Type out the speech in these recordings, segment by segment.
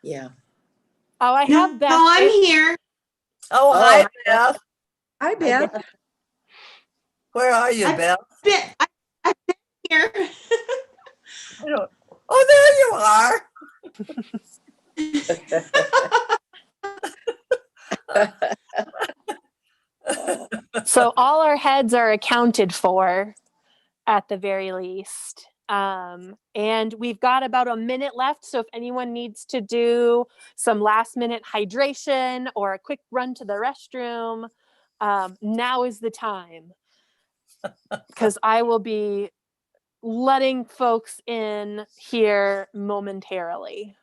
Yeah. Oh, I have Beth. No, I'm here. Oh, hi, Beth. Hi, Beth. Where are you, Beth? I've been here. Oh, there you are. So all our heads are accounted for at the very least. And we've got about a minute left. So if anyone needs to do some last minute hydration or a quick run to the restroom, now is the time. Because I will be letting folks in here momentarily.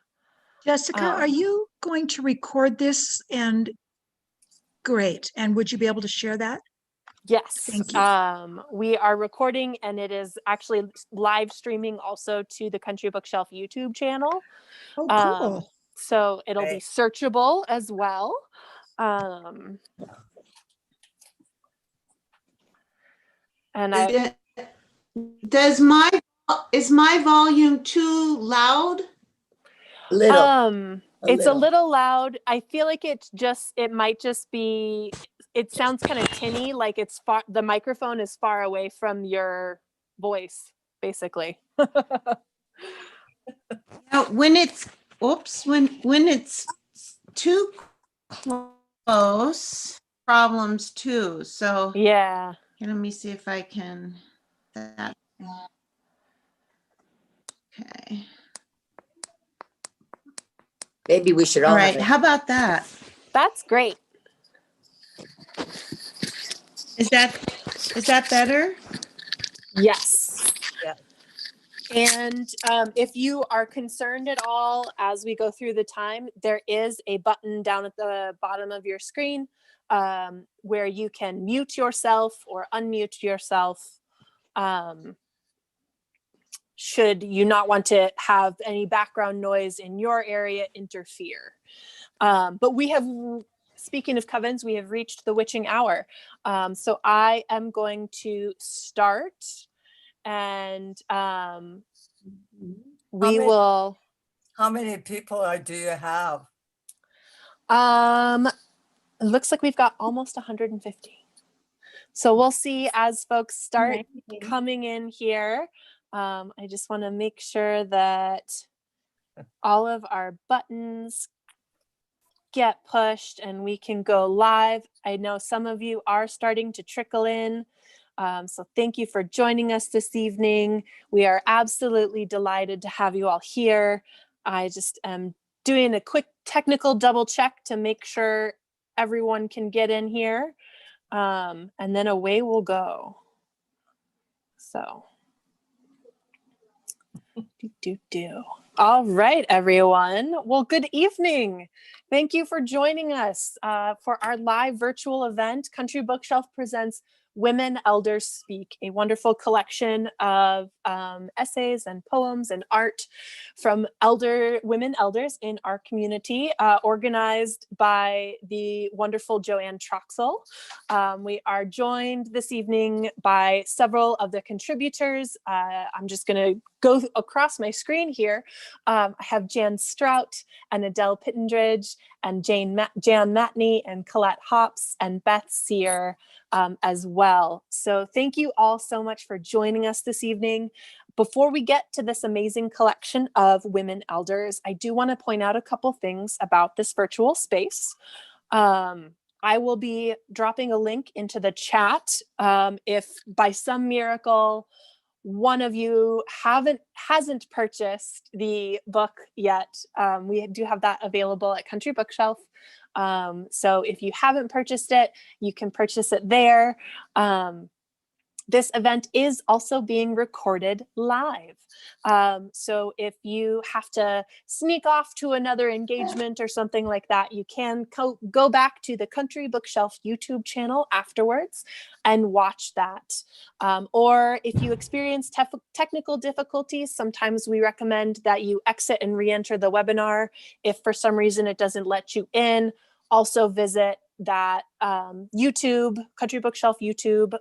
Jessica, are you going to record this? And great. And would you be able to share that? Yes. Thank you. We are recording, and it is actually live streaming also to the Country Bookshelf YouTube channel. Oh, cool. So it'll be searchable as well. And Is my volume too loud? It's a little loud. I feel like it might just be, it sounds kind of tinny, like it's far, the microphone is far away from your voice, basically. When it's too close, problems too. So yeah. Let me see if I can that. Okay. Maybe we should all. All right. How about that? That's great. Is that better? Yes. Yeah. And if you are concerned at all as we go through the time, there is a button down at the bottom of your screen where you can mute yourself or unmute yourself should you not want to have any background noise in your area interfere. But we have, speaking of covens, we have reached the witching hour. So I am going to start, and will. How many people do you have? It looks like we've got almost 150. So we'll see as folks start coming in here. I just want to make sure that all of our buttons get pushed and we can go live. I know some of you are starting to trickle in. So thank you for joining us this evening. We are absolutely delighted to have you all here. I just am doing a quick technical double check to make sure everyone can get in here. And then away we'll go. So, All right, everyone. Well, good evening. Thank you for joining us for our live virtual event. Country Bookshelf presents Women Elders Speak, a wonderful collection of essays and poems and art from women elders in our community, organized by the wonderful Jo Anne Troxel. We are joined this evening by several of the contributors. I'm just going to go across my screen here. I have Jan Strout and Adele Pittendrigh and Jan Matney and Collette Hops and Beth Sirr as well. So thank you all so much for joining us this evening. Before we get to this amazing collection of women elders, I do want to point out a couple things about this virtual space. I will be dropping a link into the chat. If by some miracle one of you hasn't purchased the book yet, we do have that available at Country Bookshelf. So if you haven't purchased it, you can purchase it there. This event is also being recorded live. So if you have to sneak off to another engagement or something like that, you can go back to the Country Bookshelf YouTube channel afterwards and watch that. Or if you experience technical difficulties, sometimes we recommend that you exit and re-enter the webinar. If for some reason it doesn't let you in, also visit that YouTube, Country Bookshelf YouTube,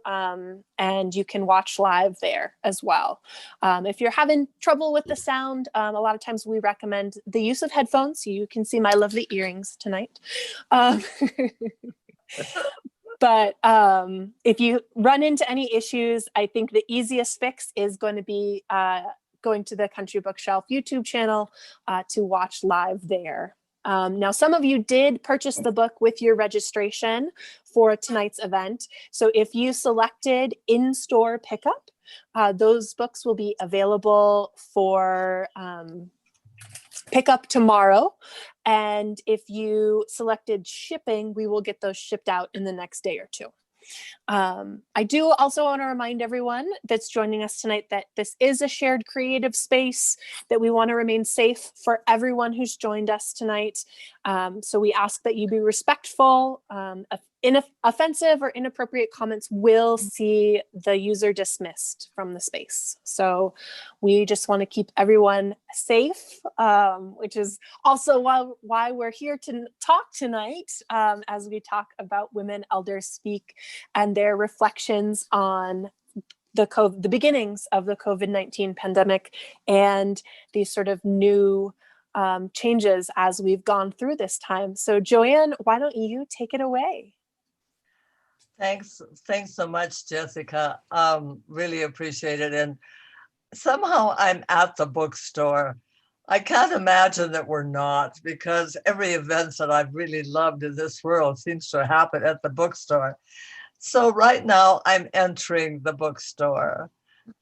and you can watch live there as well. If you're having trouble with the sound, a lot of times we recommend the use of headphones so you can see my lovely earrings tonight. But if you run into any issues, I think the easiest fix is going to be going to the Country Bookshelf YouTube channel to watch live there. Now, some of you did purchase the book with your registration for tonight's event. So if you selected in-store pickup, those books will be available for pickup tomorrow. And if you selected shipping, we will get those shipped out in the next day or two. I do also want to remind everyone that's joining us tonight that this is a shared creative space, that we want to remain safe for everyone who's joined us tonight. So we ask that you be respectful. Offensive or inappropriate comments will see the user dismissed from the space. So we just want to keep everyone safe, which is also why we're here to talk tonight, as we talk about Women Elders Speak and their reflections on the beginnings of the COVID-19 pandemic and these sort of new changes as we've gone through this time. So Jo Anne, why don't you take it away? Thanks so much, Jessica. Really appreciate it. And somehow I'm at the bookstore. I can't imagine that we're not, because every event that I've really loved in this world seems to happen at the bookstore. So right now I'm entering the bookstore,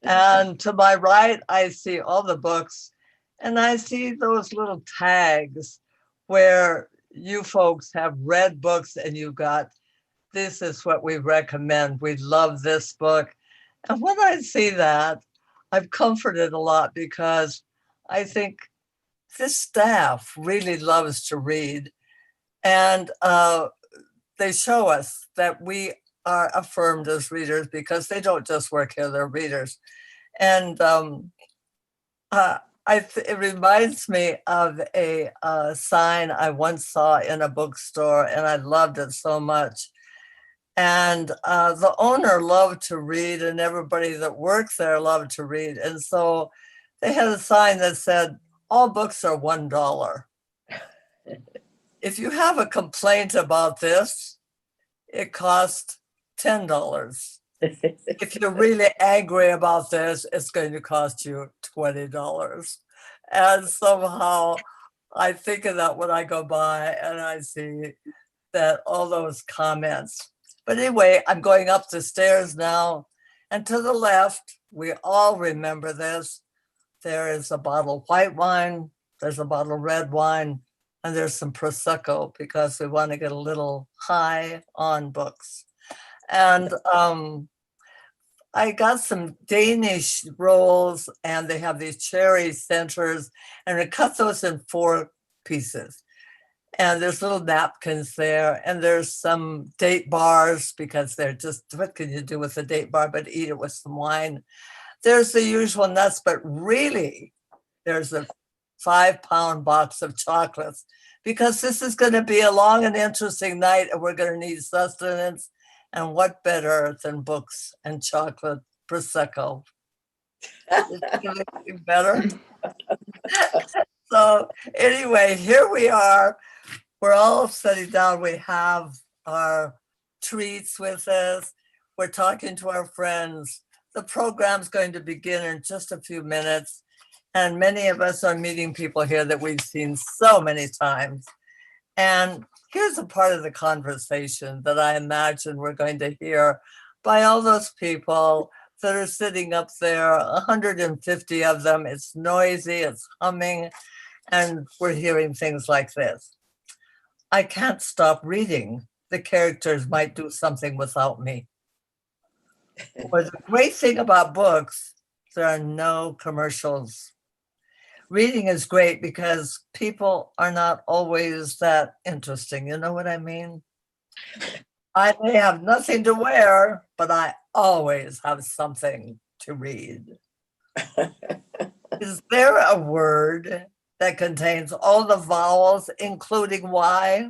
and to my right, I see all the books, and I see those little tags where you folks have read books and you've got, this is what we recommend. We love this book. And when I see that, I'm comforted a lot, because I think this staff really loves to read. And they show us that we are affirmed as readers, because they don't just work here, they're readers. And it reminds me of a sign I once saw in a bookstore, and I loved it so much. And the owner loved to read, and everybody that works there loved to read. And so they had a sign that said, all books are $1. If you have a complaint about this, it costs $10. If you're really angry about this, it's going to cost you $20. And somehow I think of that when I go by and I see that all those comments. But anyway, I'm going up the stairs now, and to the left, we all remember this. There is a bottle of white wine, there's a bottle of red wine, and there's some Prosecco, because we want to get a little high on books. And I got some Danish rolls, and they have these cherry centers, and I cut those in 4 pieces. And there's little napkins there, and there's some date bars, because they're just, what can you do with a date bar but eat it with some wine? There's the usual nuts, but really, there's a 5-pound box of chocolates, because this is going to be a long and interesting night, and we're going to need sustenance. And what better than books and chocolate Prosecco? Is it anything better? So anyway, here we are. We're all sitting down. We have our treats with us. We're talking to our friends. The program's going to begin in just a few minutes. And many of us are meeting people here that we've seen so many times. And here's a part of the conversation that I imagine we're going to hear by all those people that are sitting up there, 150 of them. It's noisy, it's humming, and we're hearing things like this. I can't stop reading. The characters might do something without me. But the great thing about books, there are no commercials. Reading is great because people are not always that interesting. You know what I mean? I may have nothing to wear, but I always have something to read. Is there a word that contains all the vowels, including Y?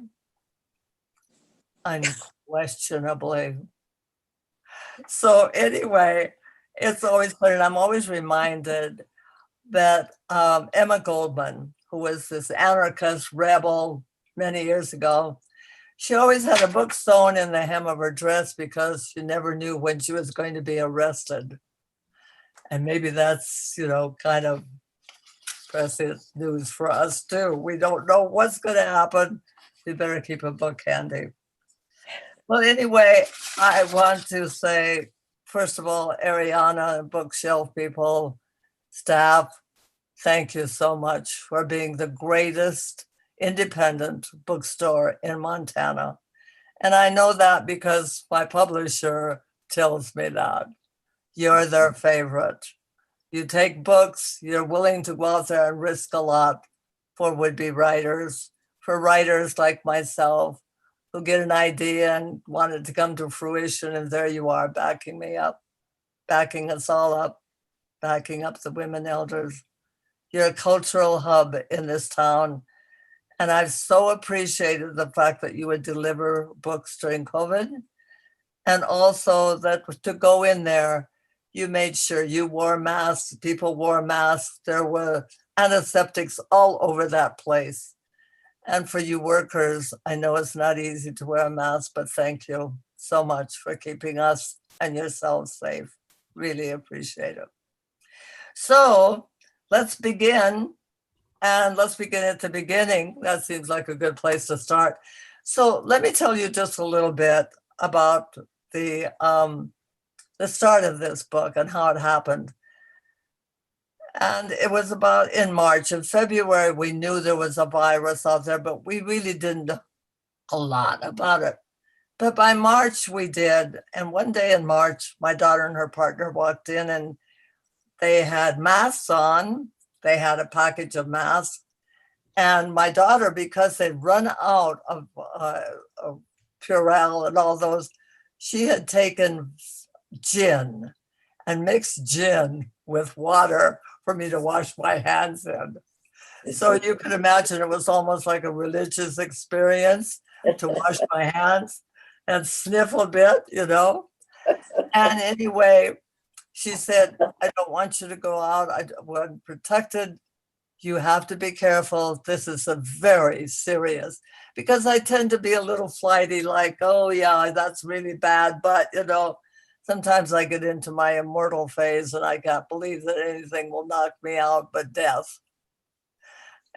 unquestionably. So anyway, it's always funny. And I'm always reminded that Emma Goldman, who was this anarchist rebel many years ago, she always had a book sewn in the hem of her dress because she never knew when she was going to be arrested. And maybe that's, kind of prescient news for us too. We don't know what's going to happen. We better keep a book handy. Well, anyway, I want to say, first of all, Ariana, bookshelf people, staff, thank you so much for being the greatest independent bookstore in Montana. And I know that because my publisher tells me that. You're their favorite. You take books, you're willing to go out there and risk a lot for would-be writers, for writers like myself who get an idea and want it to come to fruition. And there you are backing me up, backing us all up, backing up the women elders. You're a cultural hub in this town. And I've so appreciated the fact that you would deliver books during COVID. And also that to go in there, you made sure you wore masks, people wore masks. There were antiseptics all over that place. And for you workers, I know it's not easy to wear a mask, but thank you so much for keeping us and yourselves safe. Really appreciate it. So let's begin. And let's begin at the beginning. That seems like a good place to start. So let me tell you just a little bit about the start of this book and how it happened. And it was about in March. In February, we knew there was a virus out there, but we really didn't know a lot about it. But by March, we did. And one day in March, my daughter and her partner walked in and they had masks on. They had a package of masks. And my daughter, because they'd run out of Purell and all those, she had taken gin and mixed gin with water for me to wash my hands in. So you can imagine it was almost like a religious experience to wash my hands and sniff a bit, And anyway, she said, I don't want you to go out. We're protected. You have to be careful. This is a very serious, because I tend to be a little flighty, like, oh yeah, that's really bad. But, sometimes I get into my immortal phase and I can't believe that anything will knock me out but death.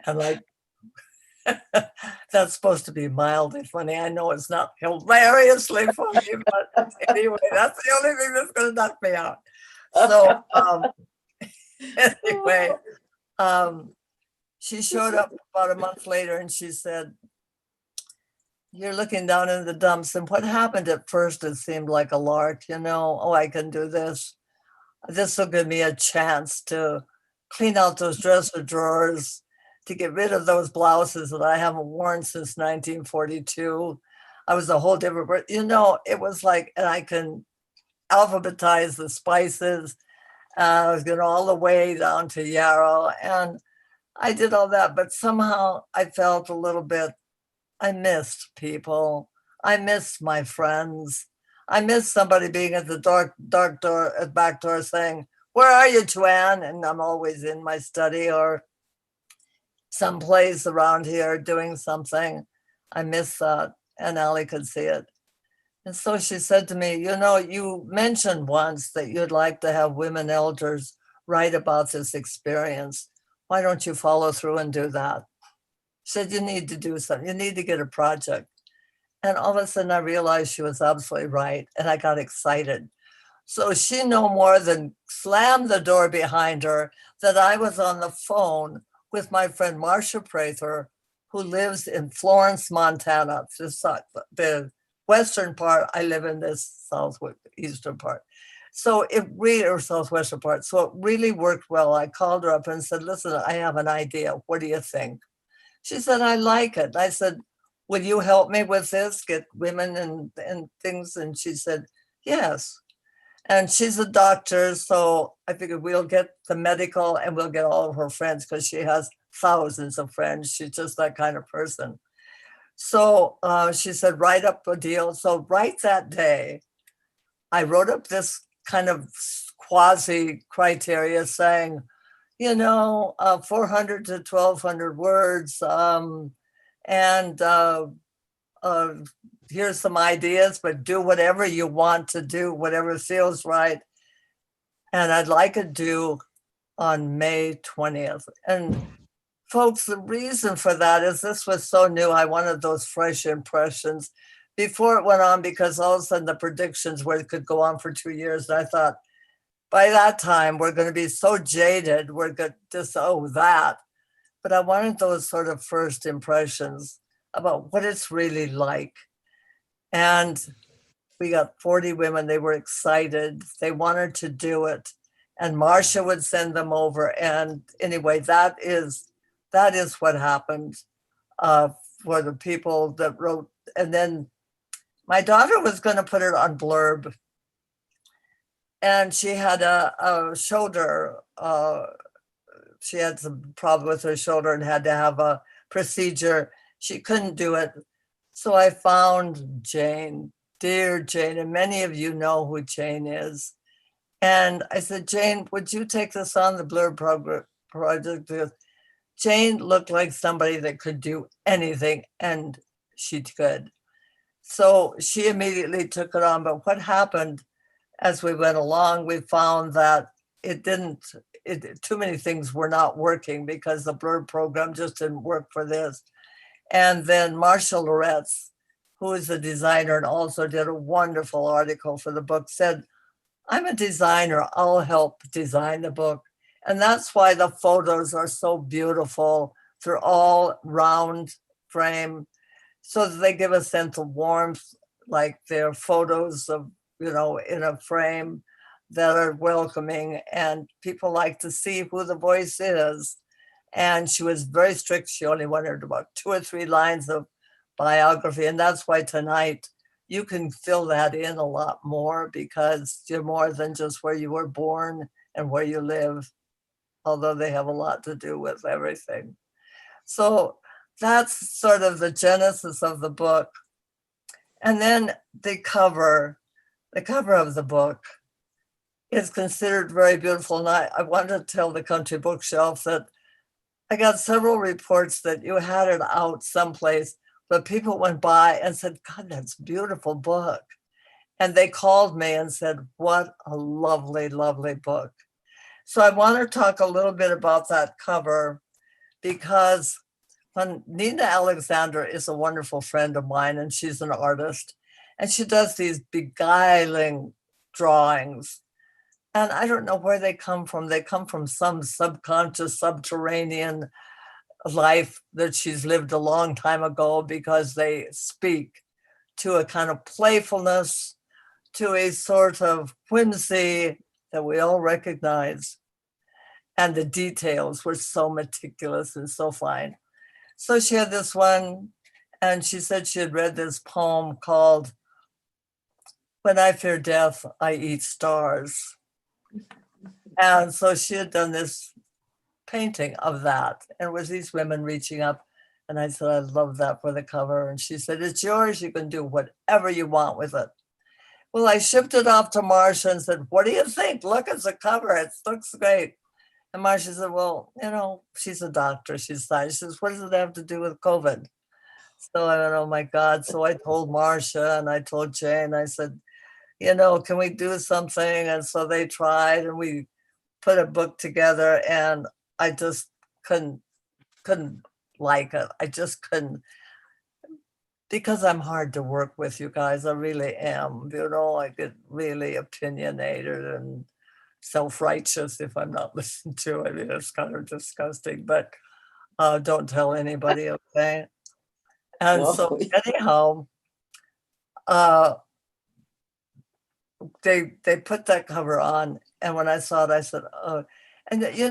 And that's supposed to be mildly funny. I know it's not hilariously funny, but anyway, that's the only thing that's going to knock me out. So anyway, she showed up about a month later and she said, you're looking down in the dumps. And what happened at first, it seemed like a lark, oh, I can do this. This will give me a chance to clean out those dresser drawers, to get rid of those blouses that I haven't worn since 1942. I was a whole different, it was like, and I can alphabetize the spices. I was going all the way down to yarrow, and I did all that, but somehow I felt a little bit, I missed people. I missed my friends. I missed somebody being at the dark door, at back door saying, where are you, Jo Anne? And I'm always in my study or someplace around here doing something. I miss that, and Allie could see it. And so she said to me, you mentioned once that you'd like to have women elders write about this experience. Why don't you follow through and do that? She said, you need to do something. You need to get a project. And all of a sudden I realized she was absolutely right. And I got excited. So she no more than slammed the door behind her that I was on the phone with my friend Marcia Prather, who lives in Florence, Montana. The western part, I live in this southeastern part. So it really, or southwestern part. So it really worked well. I called her up and said, listen, I have an idea. What do you think? She said, I like it. I said, will you help me with this? Get women and things? And she said, yes. And she's a doctor. So I figured we'll get the medical and we'll get all of her friends because she has thousands of friends. She's just that kind of person. So she said, write up a deal. So right that day, I wrote up this kind of quasi criteria saying, 400 to 1,200 words. And here's some ideas, but do whatever you want to do, whatever feels right. And I'd like it due on May 20th. And folks, the reason for that is this was so new. I wanted those fresh impressions before it went on, because all of a sudden the predictions were it could go on for 2 years. And I thought, by that time, we're going to be so jaded. We're going to just, that. But I wanted those sort of first impressions about what it's really like. And we got 40 women. They were excited. They wanted to do it. And Marcia would send them over. And anyway, that is what happened for the people that wrote. And then my daughter was going to put it on Blurb. And she had a shoulder, she had some problem with her shoulder and had to have a procedure. She couldn't do it. So I found Jane, dear Jane, and many of you know who Jane is. And I said, Jane, would you take this on the Blurb project? Jane looked like somebody that could do anything, and she could. So she immediately took it on. But what happened as we went along, we found that too many things were not working because the Blurb program just didn't work for this. And then Marcia Loretz, who is a designer and also did a wonderful article for the book, said, I'm a designer, I'll help design the book. And that's why the photos are so beautiful. They're all round frame, so that they give a sense of warmth, like they're photos of, in a frame that are welcoming, and people like to see who the voice is. And she was very strict. She only wanted about 2 or 3 lines of biography. And that's why tonight you can fill that in a lot more, because you're more than just where you were born and where you live, although they have a lot to do with everything. So that's sort of the genesis of the book. And then the cover of the book is considered very beautiful. And I want to tell the Country Bookshelf that I got several reports that you had it out someplace, but people went by and said, God, that's a beautiful book. And they called me and said, what a lovely, lovely book. So I want to talk a little bit about that cover, because when Nina Alexander is a wonderful friend of mine, and she's an artist, and she does these beguiling drawings. And I don't know where they come from. They come from some subconscious, subterranean life that she's lived a long time ago, because they speak to a kind of playfulness, to a sort of whimsy that we all recognize. And the details were so meticulous and so fine. So she had this one, and she said she had read this poem called When I Fear Death, I Eat Stars. And so she had done this painting of that, and it was these women reaching up. And I said, I love that for the cover. And she said, it's yours. You can do whatever you want with it. Well, I shipped it off to Marcia and said, what do you think? Look, it's a cover. It looks great. And Marcia said, well, she's a doctor. She's fine. She says, what does it have to do with COVID? So I went, oh my God. So I told Marcia and I told Jane, I said, can we do something? And so they tried, and we put a book together, and I just couldn't like it. I just couldn't, because I'm hard to work with, you guys. I really am. I get really opinionated and self-righteous if I'm not listened to. I mean, it's kind of disgusting, but don't tell anybody, okay? And so anyhow, they put that cover on, and when I saw it, I said, oh, and you'll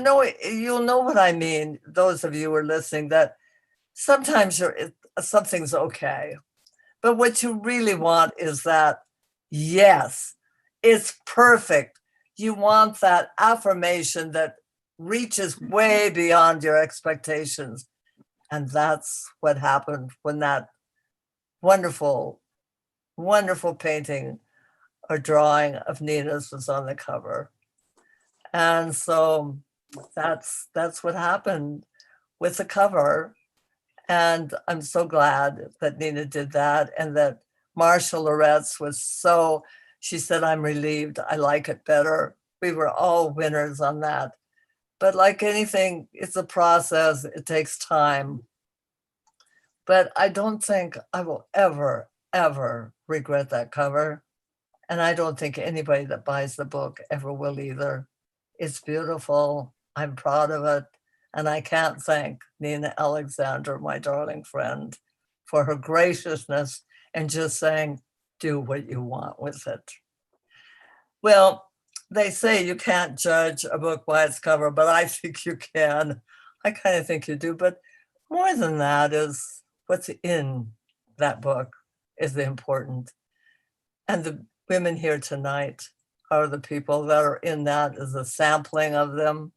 know what I mean, those of you who are listening, that sometimes something's okay, but what you really want is that, yes, it's perfect. You want that affirmation that reaches way beyond your expectations. And that's what happened when that wonderful, wonderful painting or drawing of Nina's was on the cover. And so that's what happened with the cover. And I'm so glad that Nina did that, and that Marcia Loretz was so, she said, I'm relieved, I like it better. We were all winners on that. But like anything, it's a process, it takes time. But I don't think I will ever, ever regret that cover. And I don't think anybody that buys the book ever will either. It's beautiful. I'm proud of it. And I can't thank Nina Alexander, my darling friend, for her graciousness and just saying, do what you want with it. Well, they say you can't judge a book by its cover, but I think you can. I kind of think you do. But more than that is what's in that book is the important. And the women here tonight are the people that are in that, is a sampling of them,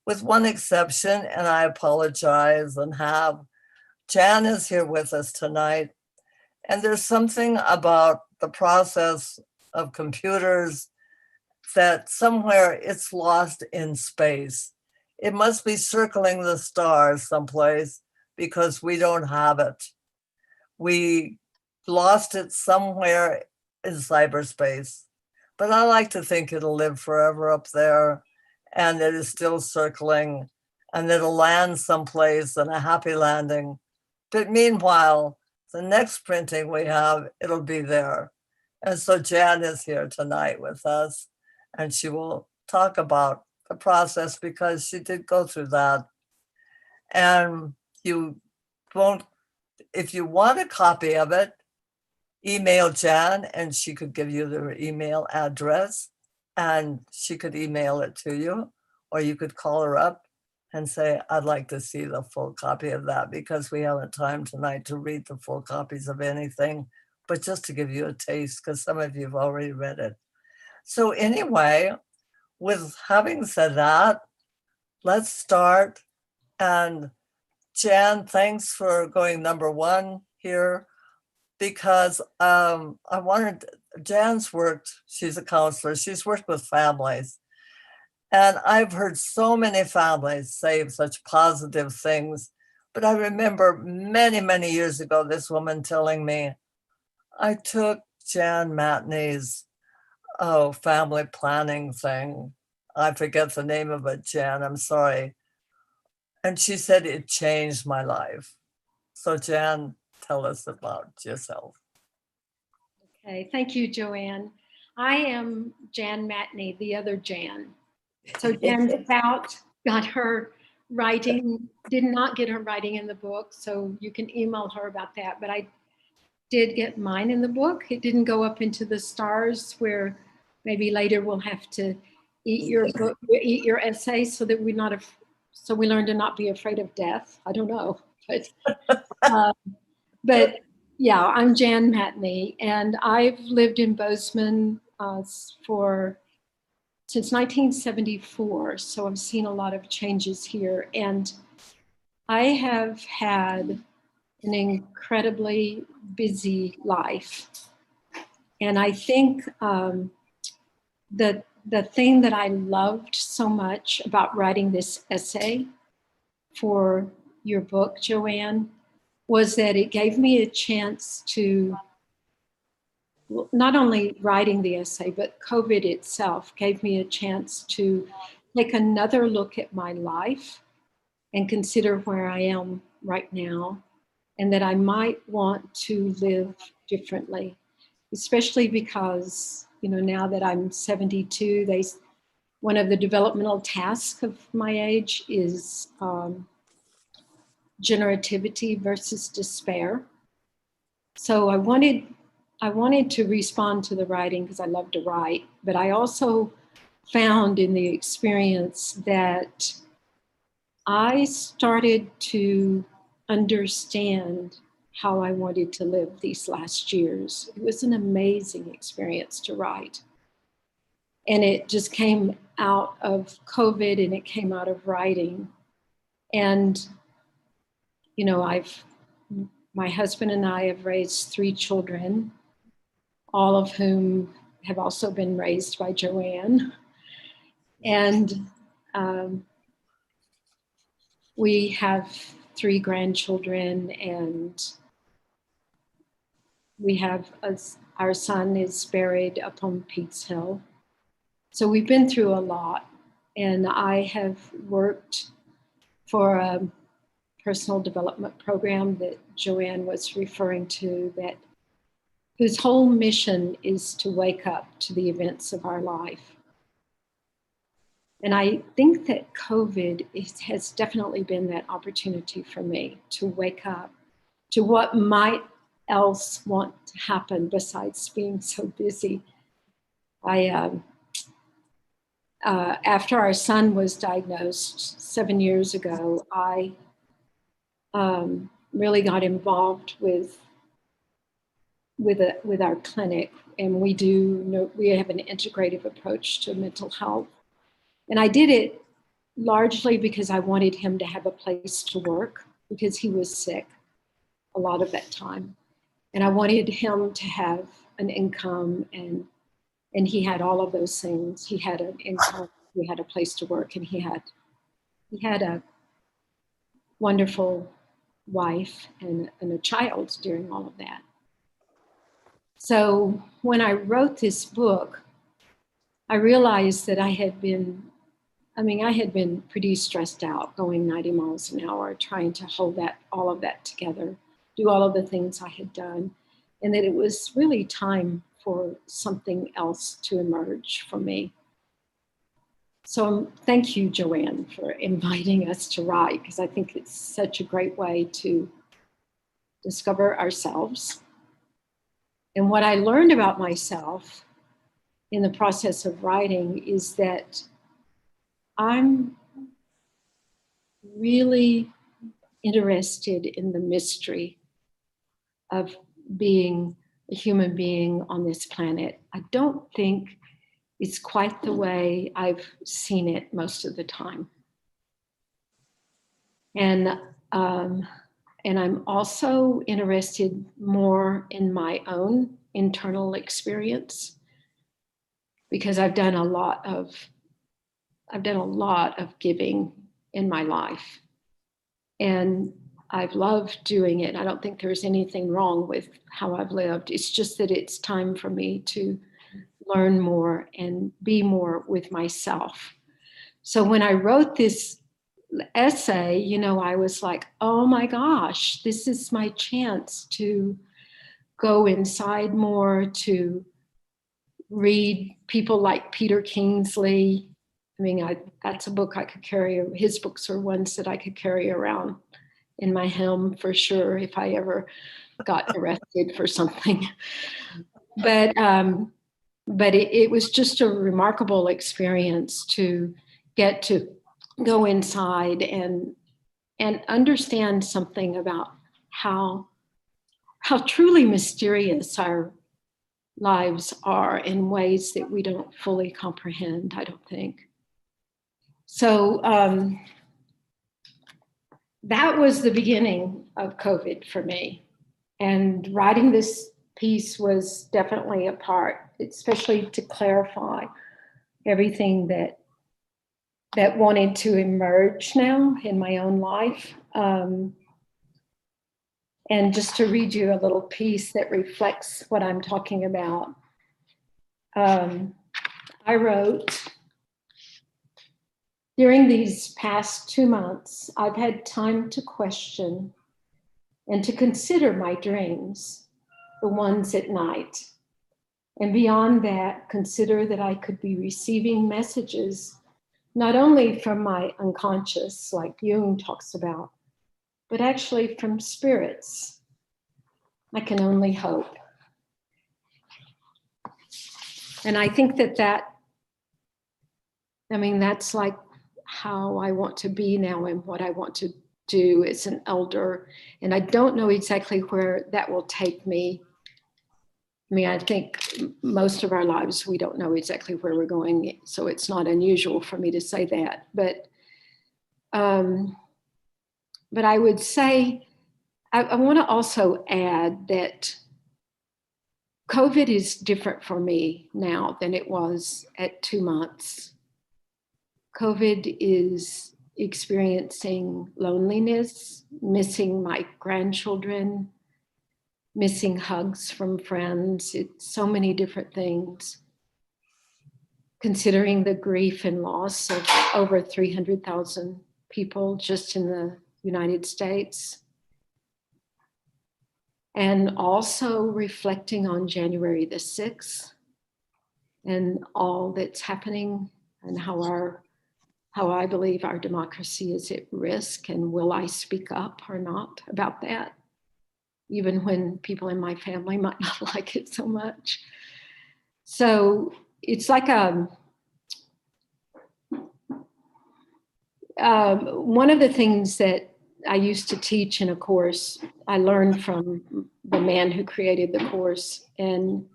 with one exception, and I apologize and have. Jan is here with us tonight, and there's something about the process of computers that somewhere it's lost in space. It must be circling the stars someplace because we don't have it. We lost it somewhere in cyberspace, but I like to think it'll live forever up there, and it is still circling, and it'll land someplace in a happy landing. But meanwhile, the next printing we have, it'll be there. And so Jan is here tonight with us, and she will talk about the process because she did go through that. And you won't, if you want a copy of it, email Jan and she could give you their email address and she could email it to you, or you could call her up and say, I'd like to see the full copy of that, because we haven't time tonight to read the full copies of anything, but just to give you a taste, because some of you have already read it. So anyway, with having said that, let's start. And Jan, thanks for going number one here, because I wanted, Jan's worked, she's a counselor, she's worked with families. And I've heard so many families say such positive things. But I remember many, many years ago, this woman telling me, I took Jan Matney's family planning thing. I forget the name of it, Jan, I'm sorry. And she said it changed my life. So Jan, tell us about yourself. Okay, thank you, Jo Anne. I am Jan Matney, the other Jan. So Jan's got her writing, did not get her writing in the book, so you can email her about that. But I did get mine in the book. It didn't go up into the stars where maybe later we'll have to eat your book, eat your essay, so that so we learn to not be afraid of death. I don't know, but yeah, I'm Jan Matney, and I've lived in Bozeman since 1974, so I've seen a lot of changes here, and I have had an incredibly busy life. And I think that the thing that I loved so much about writing this essay for your book, Jo Anne, was that it gave me a chance to, not only writing the essay, but COVID itself gave me a chance to take another look at my life and consider where I am right now, and that I might want to live differently, especially because, now that I'm 72, one of the developmental tasks of my age is generativity versus despair. So I wanted to respond to the writing because I love to write, but I also found in the experience that I started to understand how I wanted to live these last years. It was an amazing experience to write. And it just came out of COVID, and it came out of writing. And, I've my husband and I have raised 3 children, all of whom have also been raised by Jo Anne. And we have 3 grandchildren, and we have our son is buried up on Pete's Hill. So we've been through a lot, and I have worked for a personal development program that Jo Anne was referring to, whose whole mission is to wake up to the events of our life. And I think that COVID has definitely been that opportunity for me to wake up to what might else want to happen besides being so busy. After our son was diagnosed 7 years ago, I really got involved with our clinic, and we have an integrative approach to mental health. And I did it largely because I wanted him to have a place to work, because he was sick a lot of that time. And I wanted him to have an income, and he had all of those things. He had an income, he had a place to work, and he had a wonderful wife and a child during all of that. So when I wrote this book, I realized that I had been pretty stressed out, going 90 miles an hour, trying to hold all of that together, do all of the things I had done, and that it was really time for something else to emerge for me. So thank you, Jo Anne, for inviting us to write, because I think it's such a great way to discover ourselves. And what I learned about myself in the process of writing is that I'm really interested in the mystery of being a human being on this planet. I don't think it's quite the way I've seen it most of the time. And I'm also interested more in my own internal experience, because I've done a lot of giving in my life, and I've loved doing it. I don't think there's anything wrong with how I've lived. It's just that it's time for me to learn more and be more with myself. So when I wrote this essay, I was like, oh my gosh, this is my chance to go inside more, to read people like Peter Kingsley. That's a book I could carry. His books are ones that I could carry around in my helm for sure if I ever got arrested for something. But it was just a remarkable experience to get to go inside and understand something about how truly mysterious our lives are in ways that we don't fully comprehend, I don't think. So that was the beginning of COVID for me. And writing this piece was definitely a part, especially to clarify everything that wanted to emerge now in my own life. And just to read you a little piece that reflects what I'm talking about. I wrote, during these past 2 months, I've had time to question and to consider my dreams, the ones at night. And beyond that, consider that I could be receiving messages, not only from my unconscious, like Jung talks about, but actually from spirits. I can only hope. And I think that's like how I want to be now and what I want to do as an elder. And I don't know exactly where that will take me. I think most of our lives, we don't know exactly where we're going. So it's not unusual for me to say that. But I would say I want to also add that COVID is different for me now than it was at 2 months. COVID is experiencing loneliness, missing my grandchildren, missing hugs from friends. It's so many different things. Considering the grief and loss of over 300,000 people just in the United States. And also reflecting on January the 6th and all that's happening and how I believe our democracy is at risk, and will I speak up or not about that, even when people in my family might not like it so much. So it's like one of the things that I used to teach in a course, I learned from the man who created the course, and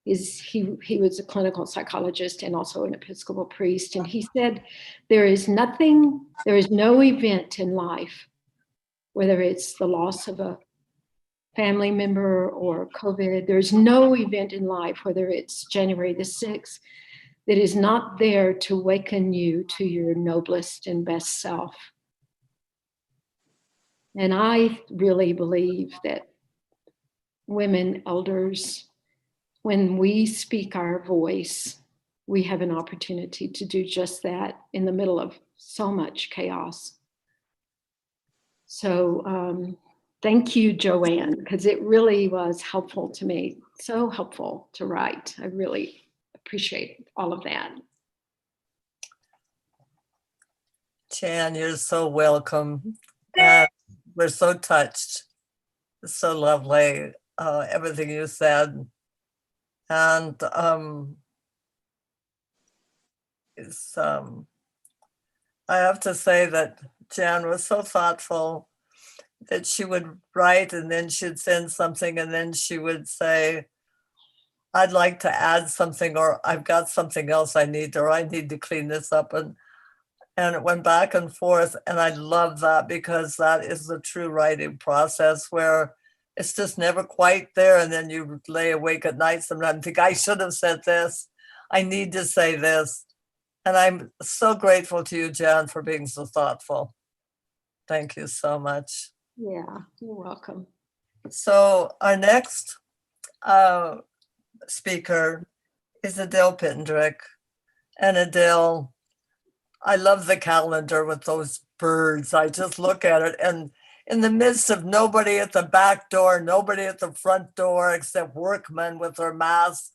he was a clinical psychologist and also an Episcopal priest. And he said, there is no event in life, whether it's the loss of a family member or COVID, there's no event in life, whether it's January the 6th, that is not there to awaken you to your noblest and best self. And I really believe that women, elders, when we speak our voice, we have an opportunity to do just that in the middle of so much chaos. So thank you, Jo Anne, because it really was helpful to me, so helpful to write. I really appreciate all of that. Jan, you're so welcome. And we're so touched. It's so lovely, everything you said. And I have to say that Jan was so thoughtful that she would write and then she'd send something and then she would say, I'd like to add something, or I've got something else I need to clean this up. And it went back and forth. And I love that, because that is the true writing process, where it's just never quite there. And then you lay awake at night sometimes and think, I should have said this. I need to say this. And I'm so grateful to you, Jan, for being so thoughtful. Thank you so much. Yeah, you're welcome. So our next speaker is Adele Pittendrigh. And Adele, I love the calendar with those birds. I just look at it, and in the midst of nobody at the back door, nobody at the front door except workmen with their masks,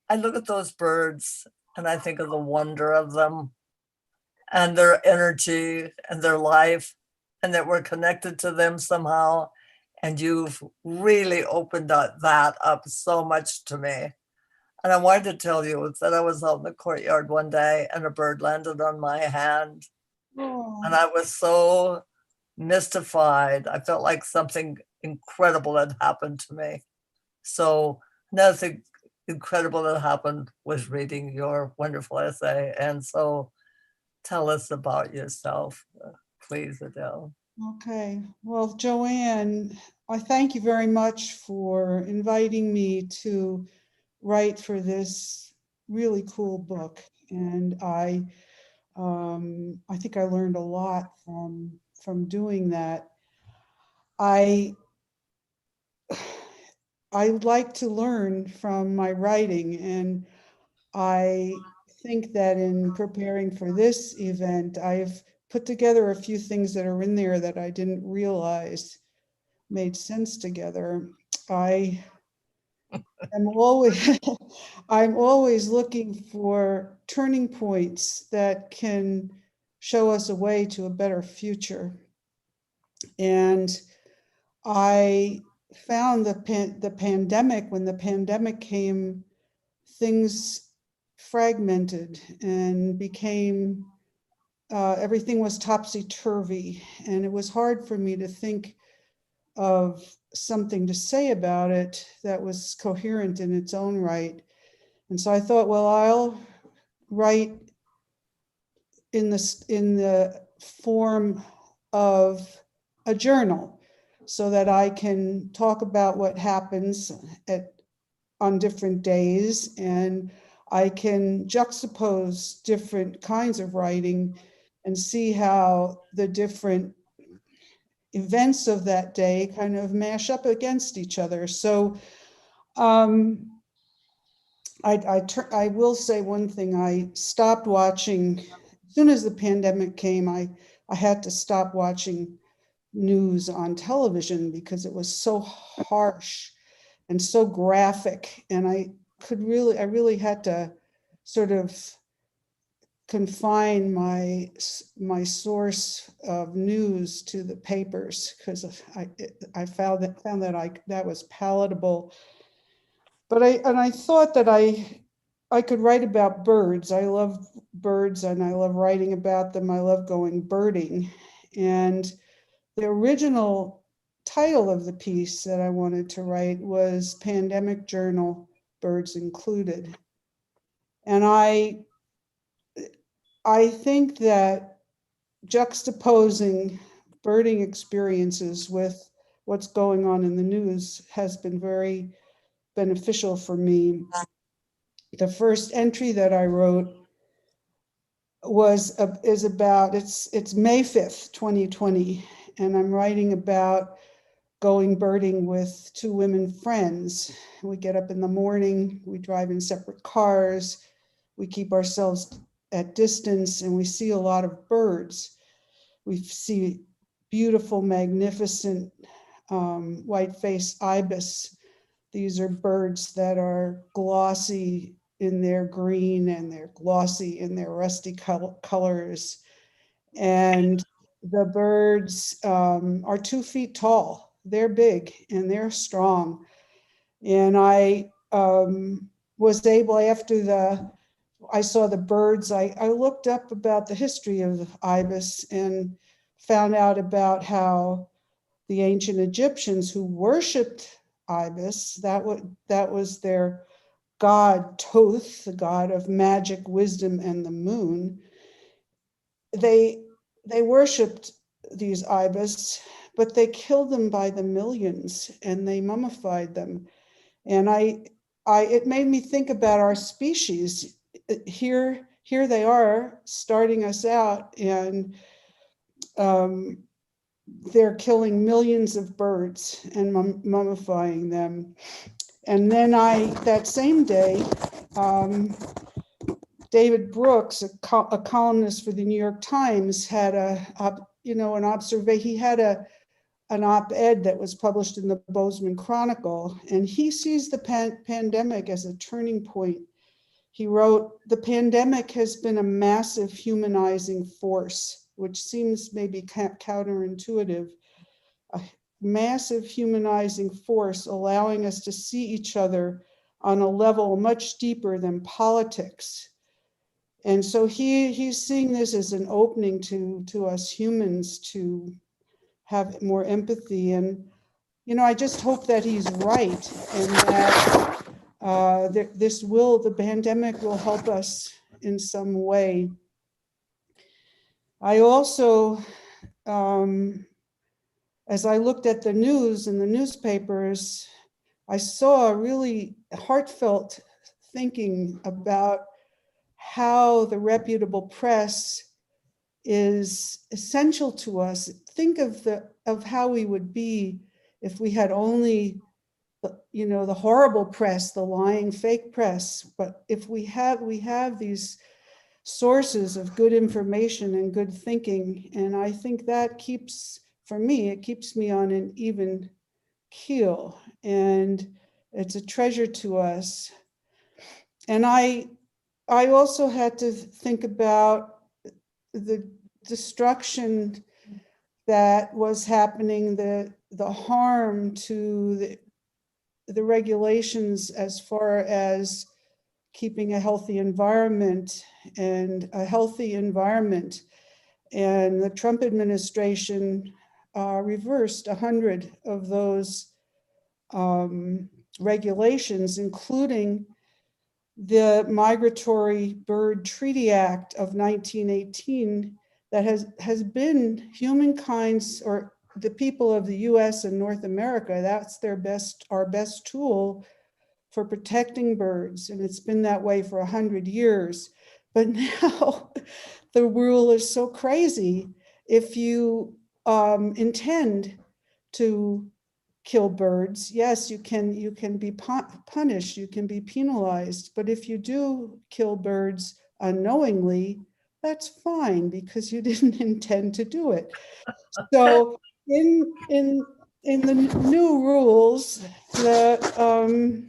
I look at those birds and I think of the wonder of them and their energy and their life, and that we're connected to them somehow. And you've really opened that up so much to me. And I wanted to tell you that I was out in the courtyard one day and a bird landed on my hand. Oh. And I was so mystified. I felt like something incredible had happened to me. So another thing incredible that happened was reading your wonderful essay. And so tell us about yourself, please, Adele. Okay. Well, Jo Anne, I thank you very much for inviting me to write for this really cool book. And I think I learned a lot from doing that. I like to learn from my writing, and I think that in preparing for this event, I've put together a few things that are in there that I didn't realize made sense together. I'm always looking for turning points that can show us a way to a better future. And I found the pandemic, when the pandemic came, things fragmented and became, everything was topsy-turvy. And it was hard for me to think of something to say about it that was coherent in its own right. And so I thought, well, I'll write in the form of a journal, so that I can talk about what happens on different days, and I can juxtapose different kinds of writing and see how the different events of that day kind of mash up against each other. So I will say one thing. I stopped watching, as soon as the pandemic came, I had to stop watching news on television because it was so harsh and so graphic. And I really had to sort of confine my source of news to the papers, because I found that was palatable. But I thought that I could write about birds. I love birds and I love writing about them. I love going birding. And the original title of the piece that I wanted to write was Pandemic Journal, Birds Included. And I think that juxtaposing birding experiences with what's going on in the news has been very beneficial for me. The first entry that I wrote is about, it's May 5th, 2020, and I'm writing about going birding with two women friends. We get up in the morning, we drive in separate cars, we keep ourselves at distance, and we see a lot of birds. We see beautiful, magnificent white-faced ibis. These are birds that are glossy in their green and they're glossy in their rusty colors. And the birds are 2 feet tall. They're big and they're strong. And I was able, after I saw the birds, I looked up about the history of the ibis and found out about how the ancient Egyptians who worshipped ibis, that was their god Thoth, the god of magic, wisdom, and the moon. They worshipped these ibis, but they killed them by the millions and they mummified them. And it made me think about our species. Here they are starting us out, and they're killing millions of birds and mummifying them. And then that same day, David Brooks, a columnist for the New York Times, had an observation. He had an op-ed that was published in the Bozeman Chronicle, and he sees the pandemic as a turning point. He wrote, "The pandemic has been a massive humanizing force," which seems maybe counterintuitive. A massive humanizing force allowing us to see each other on a level much deeper than politics. And so he's seeing this as an opening to us humans to have more empathy. And, I just hope that he's right, and that the pandemic will help us in some way. I also, as I looked at the news and the newspapers, I saw a really heartfelt thinking about how the reputable press is essential to us. Think of how we would be if we had only, the horrible press, the lying fake press. But if we have these sources of good information and good thinking, and I think that keeps me on an even keel, and it's a treasure to us. And I also had to think about the destruction that was happening, the harm to the regulations as far as keeping a healthy environment and a healthy environment. And the Trump administration reversed 100 of those regulations, including the Migratory Bird Treaty Act of 1918, that has been humankind's, or the people of the US and North America, that's our best tool for protecting birds. And it's been that way for 100 years. But now the rule is so crazy. If you intend to kill birds, yes, you can be punished, you can be penalized. But if you do kill birds unknowingly, that's fine because you didn't intend to do it. So in the new rules, the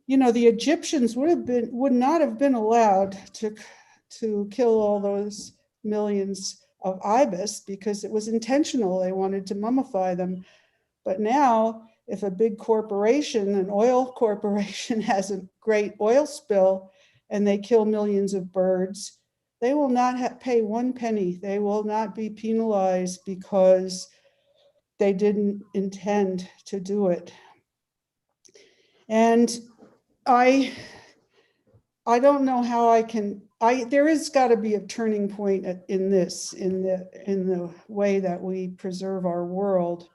the Egyptians would not have been allowed to kill all those millions of ibis because it was intentional. They wanted to mummify them. But now, if a big corporation, an oil corporation, has a great oil spill and they kill millions of birds, they will not pay 1 penny. They will not be penalized because they didn't intend to do it. And I don't know how I can. There has got to be a turning point in the way that we preserve our world.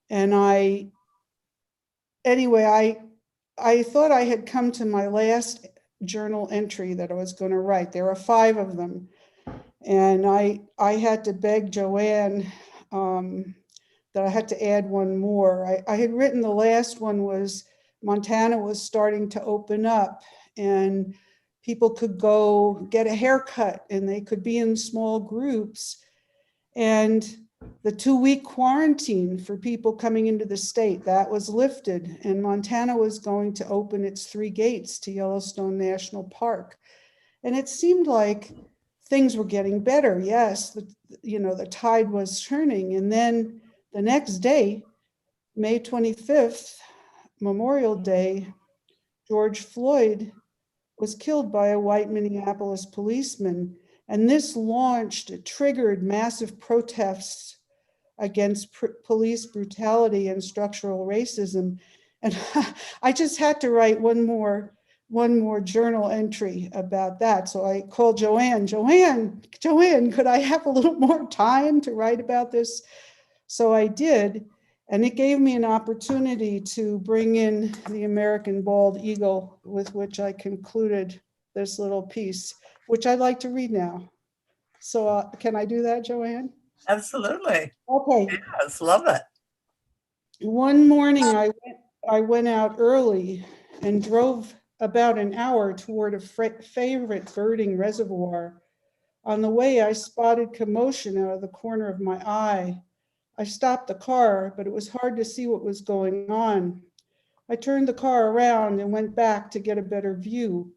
And I thought I had come to my last journal entry that I was going to write. There are 5 of them, and I had to beg Jo Anne that I had to add one more. I had written the last one was Montana was starting to open up and people could go get a haircut and they could be in small groups. And the 2-week quarantine for people coming into the state, that was lifted, and Montana was going to open its 3 gates to Yellowstone National Park. And it seemed like things were getting better. Yes, the tide was turning. And then the next day, May 25th, Memorial Day, George Floyd was killed by a white Minneapolis policeman. And this triggered massive protests against police brutality and structural racism. And I just had to write one more journal entry about that. So I called Jo Anne, could I have a little more time to write about this? So I did. And it gave me an opportunity to bring in the American bald eagle, with which I concluded this little piece, which I'd like to read now. So can I do that, Jo Anne? Absolutely. Okay. Yes, love it. One morning I went out early and drove about an hour toward a favorite birding reservoir. On the way, I spotted commotion out of the corner of my eye. I stopped the car, but it was hard to see what was going on. I turned the car around and went back to get a better view.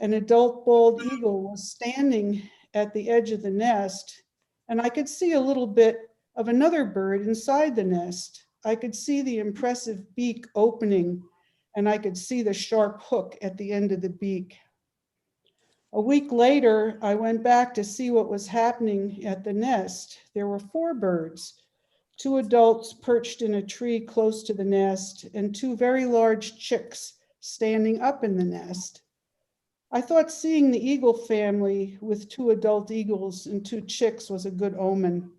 An adult bald eagle was standing at the edge of the nest, and I could see a little bit of another bird inside the nest. I could see the impressive beak opening, and I could see the sharp hook at the end of the beak. A week later, I went back to see what was happening at the nest. There were 4 birds. 2 adults perched in a tree close to the nest, and 2 very large chicks standing up in the nest. I thought seeing the eagle family with 2 adult eagles and 2 chicks was a good omen.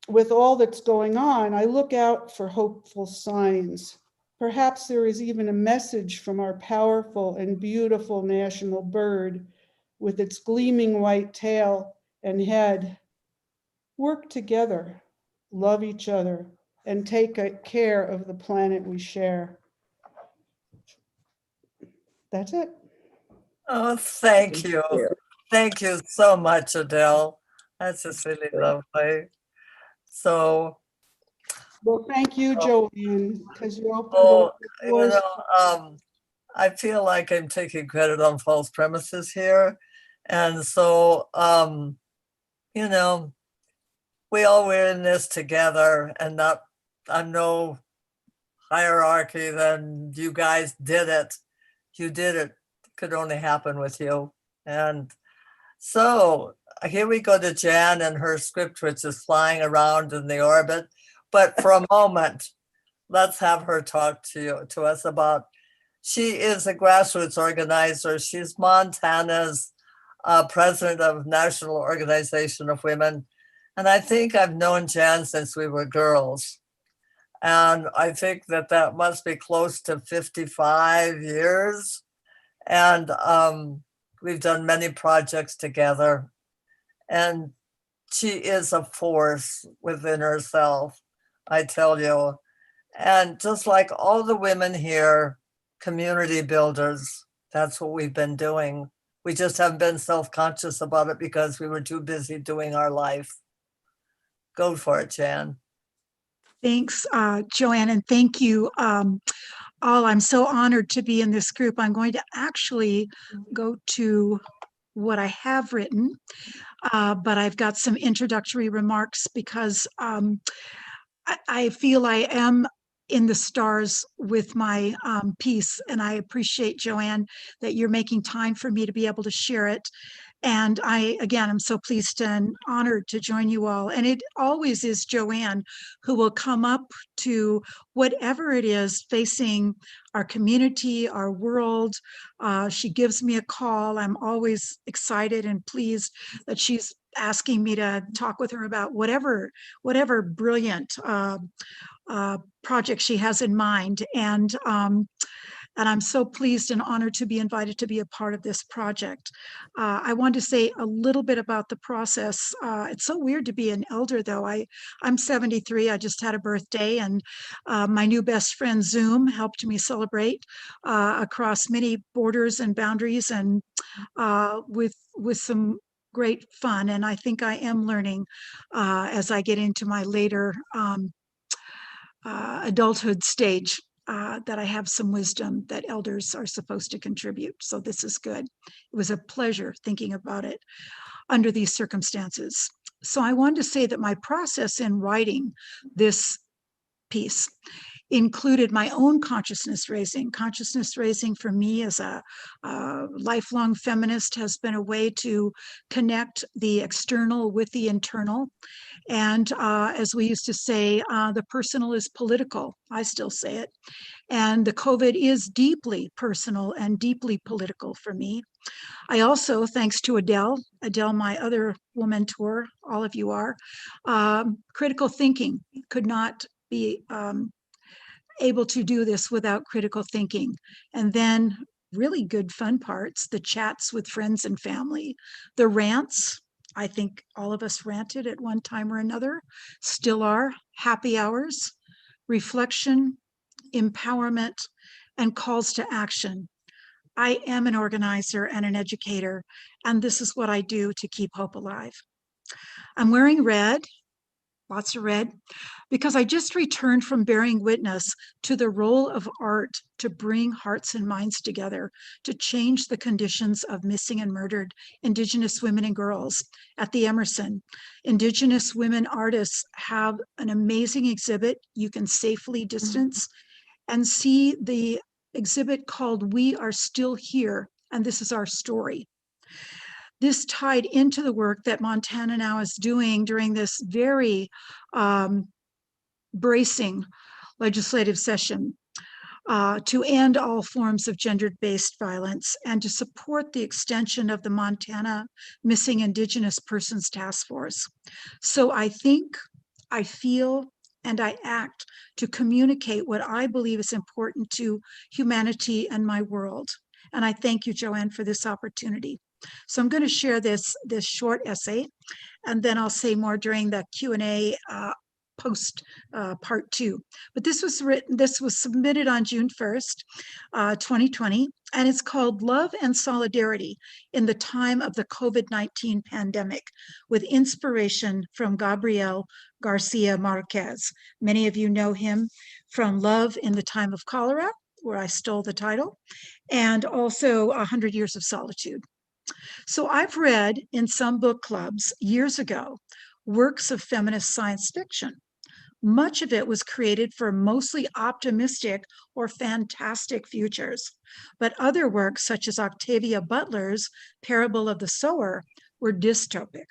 With all that's going on, I look out for hopeful signs. Perhaps there is even a message from our powerful and beautiful national bird with its gleaming white tail and head. Work together, love each other, and take care of the planet we share. That's it. Oh, thank you. Thank you so much, Adele. That's just really lovely. So, well, thank you, Jo Anne, because you opened the doors. I feel like I'm taking credit on false premises here. And so, we all were in this together, and I'm no hierarchy than you guys did it. You did it. It could only happen with you. And so here we go to Jan and her script, which is flying around in the orbit. But for a moment, let's have her talk to us about, she is a grassroots organizer. She's Montana's president of National Organization of Women. And I think I've known Jan since we were girls. And I think that that must be close to 55 years. And we've done many projects together. And she is a force within herself, I tell you. And just like all the women here, community builders, that's what we've been doing. We just haven't been self-conscious about it because we were too busy doing our life. Go for it, Jan. Thanks, Jo Anne, and thank you all. I'm so honored to be in this group. I'm going to actually go to what I have written, but I've got some introductory remarks because I feel I am in the stars with my piece, and I appreciate, Jo Anne, that you're making time for me to be able to share it. And I, again, I'm so pleased and honored to join you all. And it always is Jo Anne who will come up to whatever it is facing our community, our world. She gives me a call. I'm always excited and pleased that she's asking me to talk with her about whatever brilliant project she has in mind. And I'm so pleased and honored to be invited to be a part of this project. I want to say a little bit about the process. It's so weird to be an elder, though. I'm 73. I just had a birthday, and my new best friend, Zoom, helped me celebrate across many borders and boundaries, and with some great fun. And I think I am learning as I get into my later adulthood stage. That I have some wisdom that elders are supposed to contribute. So this is good. It was a pleasure thinking about it under these circumstances. So I wanted to say that my process in writing this piece included my own consciousness raising. Consciousness raising for me as a lifelong feminist has been a way to connect the external with the internal. And as we used to say, the personal is political. I still say it. And the COVID is deeply personal and deeply political for me. I also, thanks to Adele, my other woman mentor, all of you are, critical thinking. Could not be able to do this without critical thinking. And then really good fun parts, the chats with friends and family, the rants. I think all of us ranted at one time or another, still are, happy hours, reflection, empowerment, and calls to action. I am an organizer and an educator, and this is what I do to keep hope alive. I'm wearing red, lots of red, because I just returned from bearing witness to the role of art to bring hearts and minds together, to change the conditions of missing and murdered Indigenous women and girls at the Emerson. Indigenous women artists have an amazing exhibit you can safely distance and see the exhibit called We Are Still Here, and This Is Our Story. This tied into the work that Montana now is doing during this very bracing legislative session to end all forms of gender-based violence and to support the extension of the Montana Missing Indigenous Persons Task Force. So I think, I feel, and I act to communicate what I believe is important to humanity and my world. And I thank you, Jo Anne, for this opportunity. So I'm going to share this short essay, and then I'll say more during the Q&A post part 2. But this was submitted on June 1st, 2020, and it's called Love and Solidarity in the Time of the COVID-19 Pandemic, with inspiration from Gabriel Garcia Marquez. Many of you know him from Love in the Time of Cholera, where I stole the title, and also 100 Years of Solitude. So I've read in some book clubs years ago works of feminist science fiction. Much of it was created for mostly optimistic or fantastic futures, but other works, such as Octavia Butler's Parable of the Sower, were dystopic.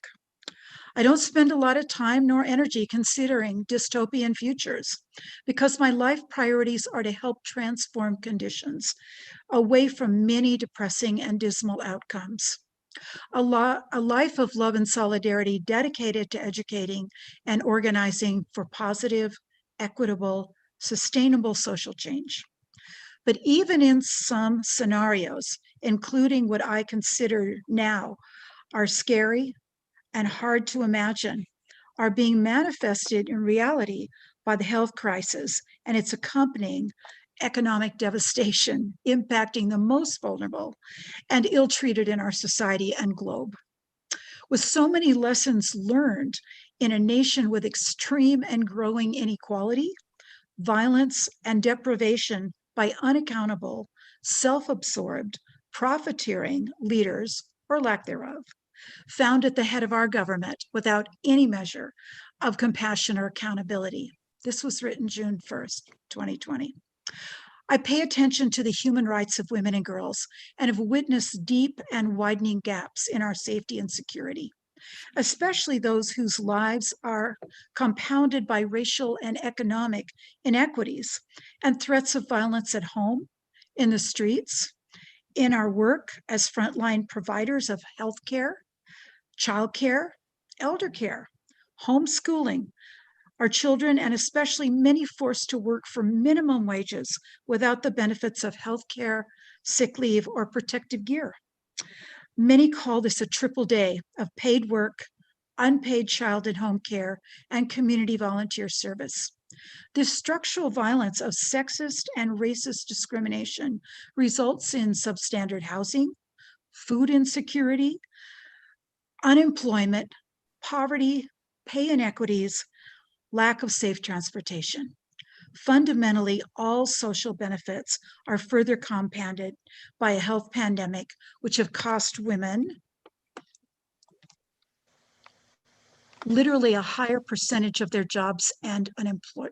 I don't spend a lot of time nor energy considering dystopian futures because my life priorities are to help transform conditions away from many depressing and dismal outcomes. A life of love and solidarity dedicated to educating and organizing for positive, equitable, sustainable social change. But even in some scenarios, including what I consider now are scary and hard to imagine, are being manifested in reality by the health crisis and its accompanying economic devastation impacting the most vulnerable and ill-treated in our society and globe. With so many lessons learned in a nation with extreme and growing inequality, violence, and deprivation by unaccountable, self-absorbed, profiteering leaders, or lack thereof, found at the head of our government without any measure of compassion or accountability. This was written June 1st, 2020. I pay attention to the human rights of women and girls and have witnessed deep and widening gaps in our safety and security, especially those whose lives are compounded by racial and economic inequities and threats of violence at home, in the streets, in our work as frontline providers of healthcare, childcare, elder care, homeschooling, our children, and especially many forced to work for minimum wages without the benefits of healthcare, sick leave, or protective gear. Many call this a triple day of paid work, unpaid child and home care, and community volunteer service. This structural violence of sexist and racist discrimination results in substandard housing, food insecurity, unemployment, poverty, pay inequities, lack of safe transportation. Fundamentally, all social benefits are further compounded by a health pandemic, which have cost women literally a higher percentage of their jobs and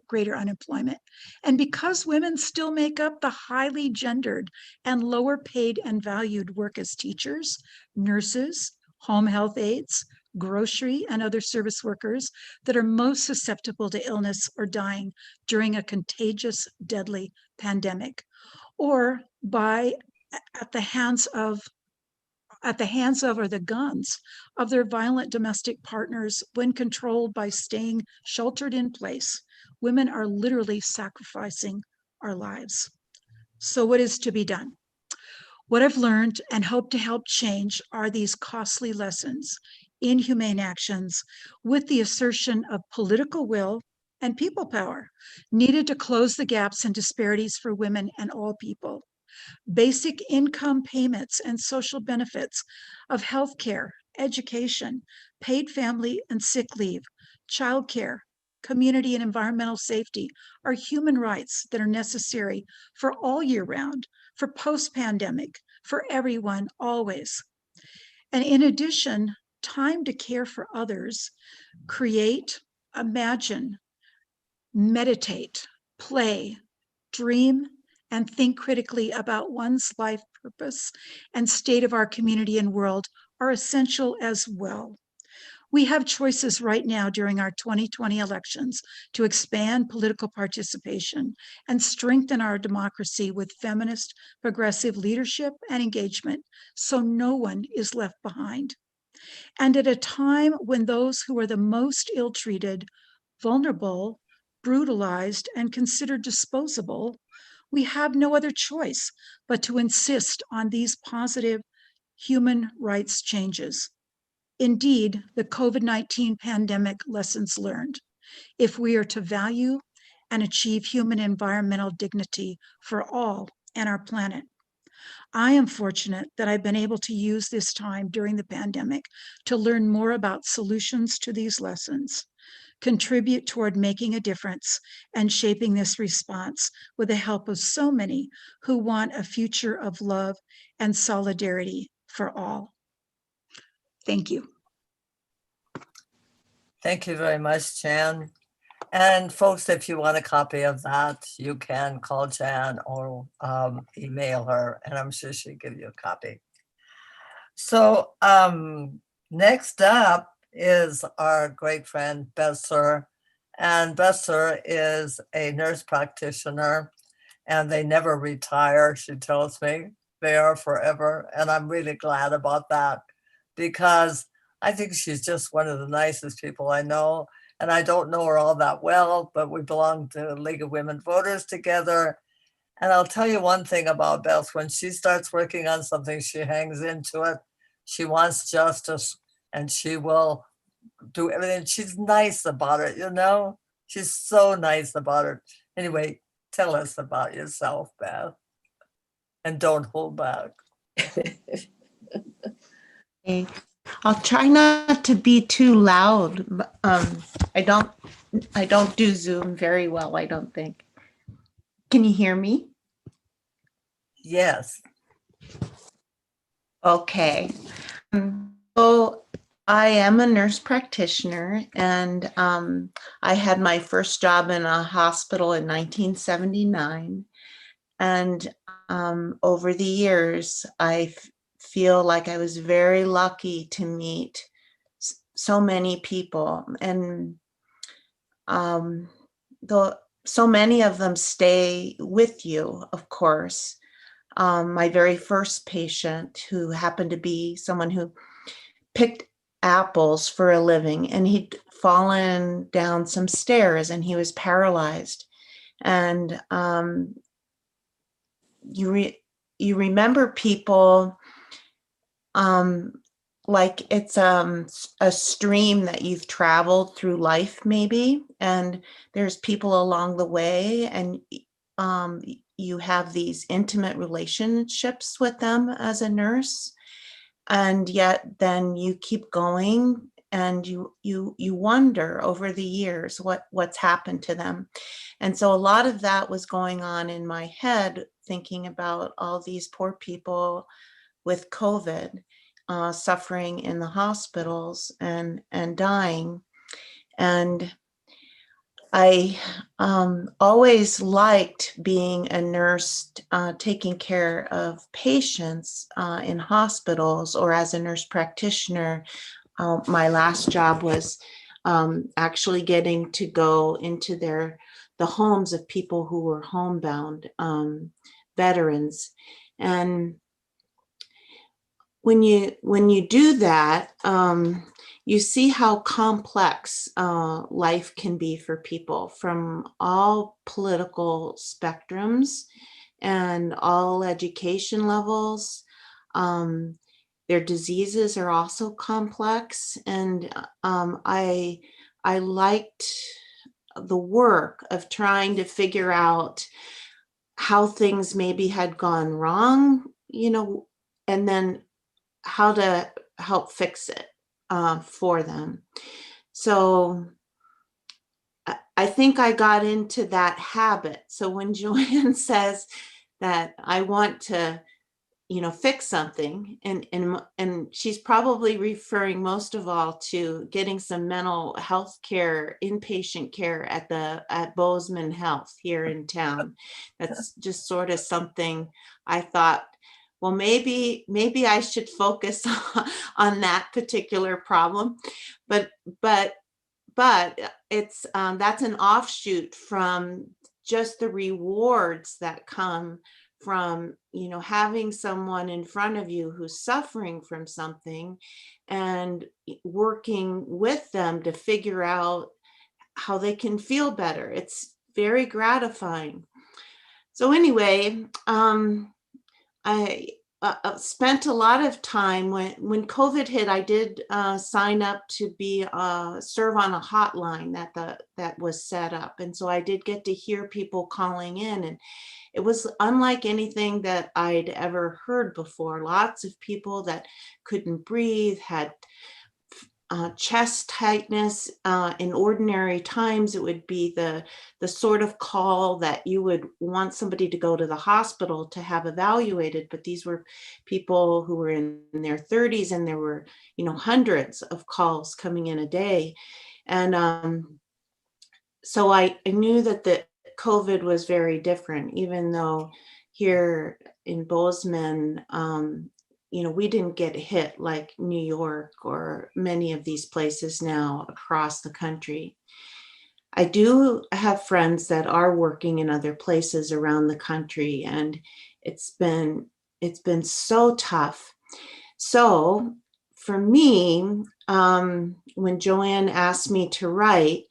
greater unemployment. And because women still make up the highly gendered and lower paid and valued work as teachers, nurses, home health aides, grocery and other service workers that are most susceptible to illness or dying during a contagious, deadly pandemic, or at the hands of or the guns of their violent domestic partners when controlled by staying sheltered in place. Women are literally sacrificing our lives. So what is to be done? What I've learned and hope to help change are these costly lessons, inhumane actions, with the assertion of political will and people power needed to close the gaps and disparities for women and all people. Basic income payments and social benefits of healthcare, education, paid family and sick leave, childcare, community and environmental safety are human rights that are necessary for all year round, for post-pandemic, for everyone, always. And in addition, time to care for others, create, imagine, meditate, play, dream, and think critically about one's life purpose and state of our community and world are essential as well. We have choices right now during our 2020 elections to expand political participation and strengthen our democracy with feminist, progressive leadership and engagement, so no one is left behind. And at a time when those who are the most ill-treated, vulnerable, brutalized, and considered disposable, we have no other choice but to insist on these positive human rights changes. Indeed, the COVID-19 pandemic lessons learned. If we are to value and achieve human environmental dignity for all and our planet. I am fortunate that I've been able to use this time during the pandemic to learn more about solutions to these lessons, contribute toward making a difference and shaping this response with the help of so many who want a future of love and solidarity for all. Thank you. Thank you very much, Jan. And folks, if you want a copy of that, you can call Jan or email her, and I'm sure she'll give you a copy. So next up is our great friend, Beth Sirr. And Beth Sirr is a nurse practitioner, and they never retire, she tells me. They are forever, and I'm really glad about that. because I think she's just one of the nicest people I know. And I don't know her all that well, but we belong to League of Women Voters together. And I'll tell you one thing about Beth, when she starts working on something, she hangs into it. She wants justice and she will do everything. She's nice about it, you know? She's so nice about it. Anyway, tell us about yourself, Beth, and don't hold back. Okay. I'll try not to be too loud. I don't do Zoom very well, I don't think. Can you hear me? Yes. Okay. So I am a nurse practitioner, and I had my first job in a hospital in 1979. And over the years, I feel like I was very lucky to meet so many people, and so many of them stay with you, of course. My very first patient, who happened to be someone who picked apples for a living, and he'd fallen down some stairs and he was paralyzed. And you remember people like it's a stream that you've traveled through life, maybe, and there's people along the way, and you have these intimate relationships with them as a nurse, and yet then you keep going, and you wonder over the years what's happened to them. And so a lot of that was going on in my head, thinking about all these poor people with COVID, suffering in the hospitals and dying. And I always liked being a nurse, taking care of patients in hospitals, or as a nurse practitioner. My last job was actually getting to go into the homes of people who were homebound, veterans. And when you do that, you see how complex life can be for people from all political spectrums and all education levels. Their diseases are also complex, and I liked the work of trying to figure out how things maybe had gone wrong, and then how to help fix it for them. So I think I got into that habit. So when Jo Anne says that I want to, fix something, and she's probably referring most of all to getting some mental health care, inpatient care at Bozeman Health here in town. That's just sort of something I thought, well, maybe I should focus on that particular problem, but it's that's an offshoot from just the rewards that come from having someone in front of you who's suffering from something, and working with them to figure out how they can feel better. It's very gratifying. So anyway, I spent a lot of time when COVID hit. I did sign up to be serve on a hotline that was set up, and so I did get to hear people calling in, and it was unlike anything that I'd ever heard before. Lots of people that couldn't breathe, had chest tightness. In ordinary times, it would be the sort of call that you would want somebody to go to the hospital to have evaluated, but these were people who were in their 30s, and there were hundreds of calls coming in a day. And so I knew that the COVID was very different, even though here in Bozeman, we didn't get hit like New York or many of these places now across the country. I do have friends that are working in other places around the country, and it's been so tough. So for me, when Jo Anne asked me to write,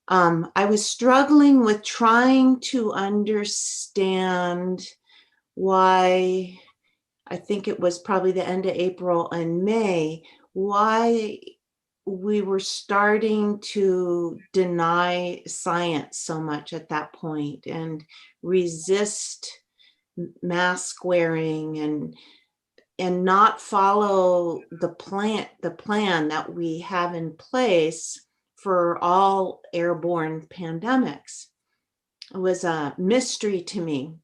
I was struggling with trying to understand why, I think it was probably the end of April and May, why we were starting to deny science so much at that point and resist mask wearing and not follow the plan that we have in place for all airborne pandemics. It was a mystery to me.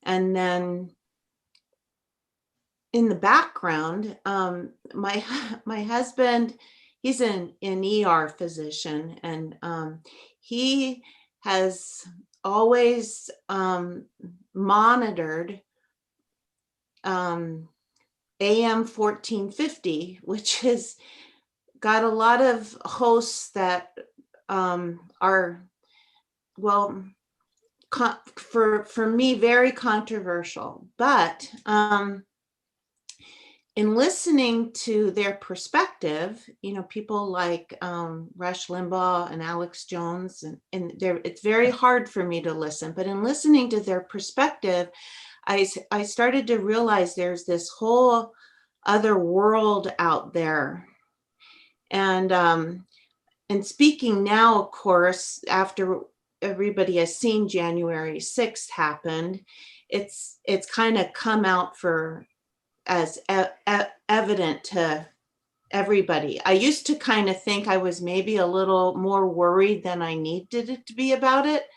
And then in the background, my husband, he's an ER physician, and he has always monitored AM 1450, which has got a lot of hosts that are, well, for me, very controversial. But in listening to their perspective, people like Rush Limbaugh and Alex Jones, and it's very hard for me to listen, but in listening to their perspective, I started to realize there's this whole other world out there. And speaking now, of course, after everybody has seen January 6th happened, it's kind of come out as evident to everybody. I used to kind of think I was maybe a little more worried than I needed it to be about it.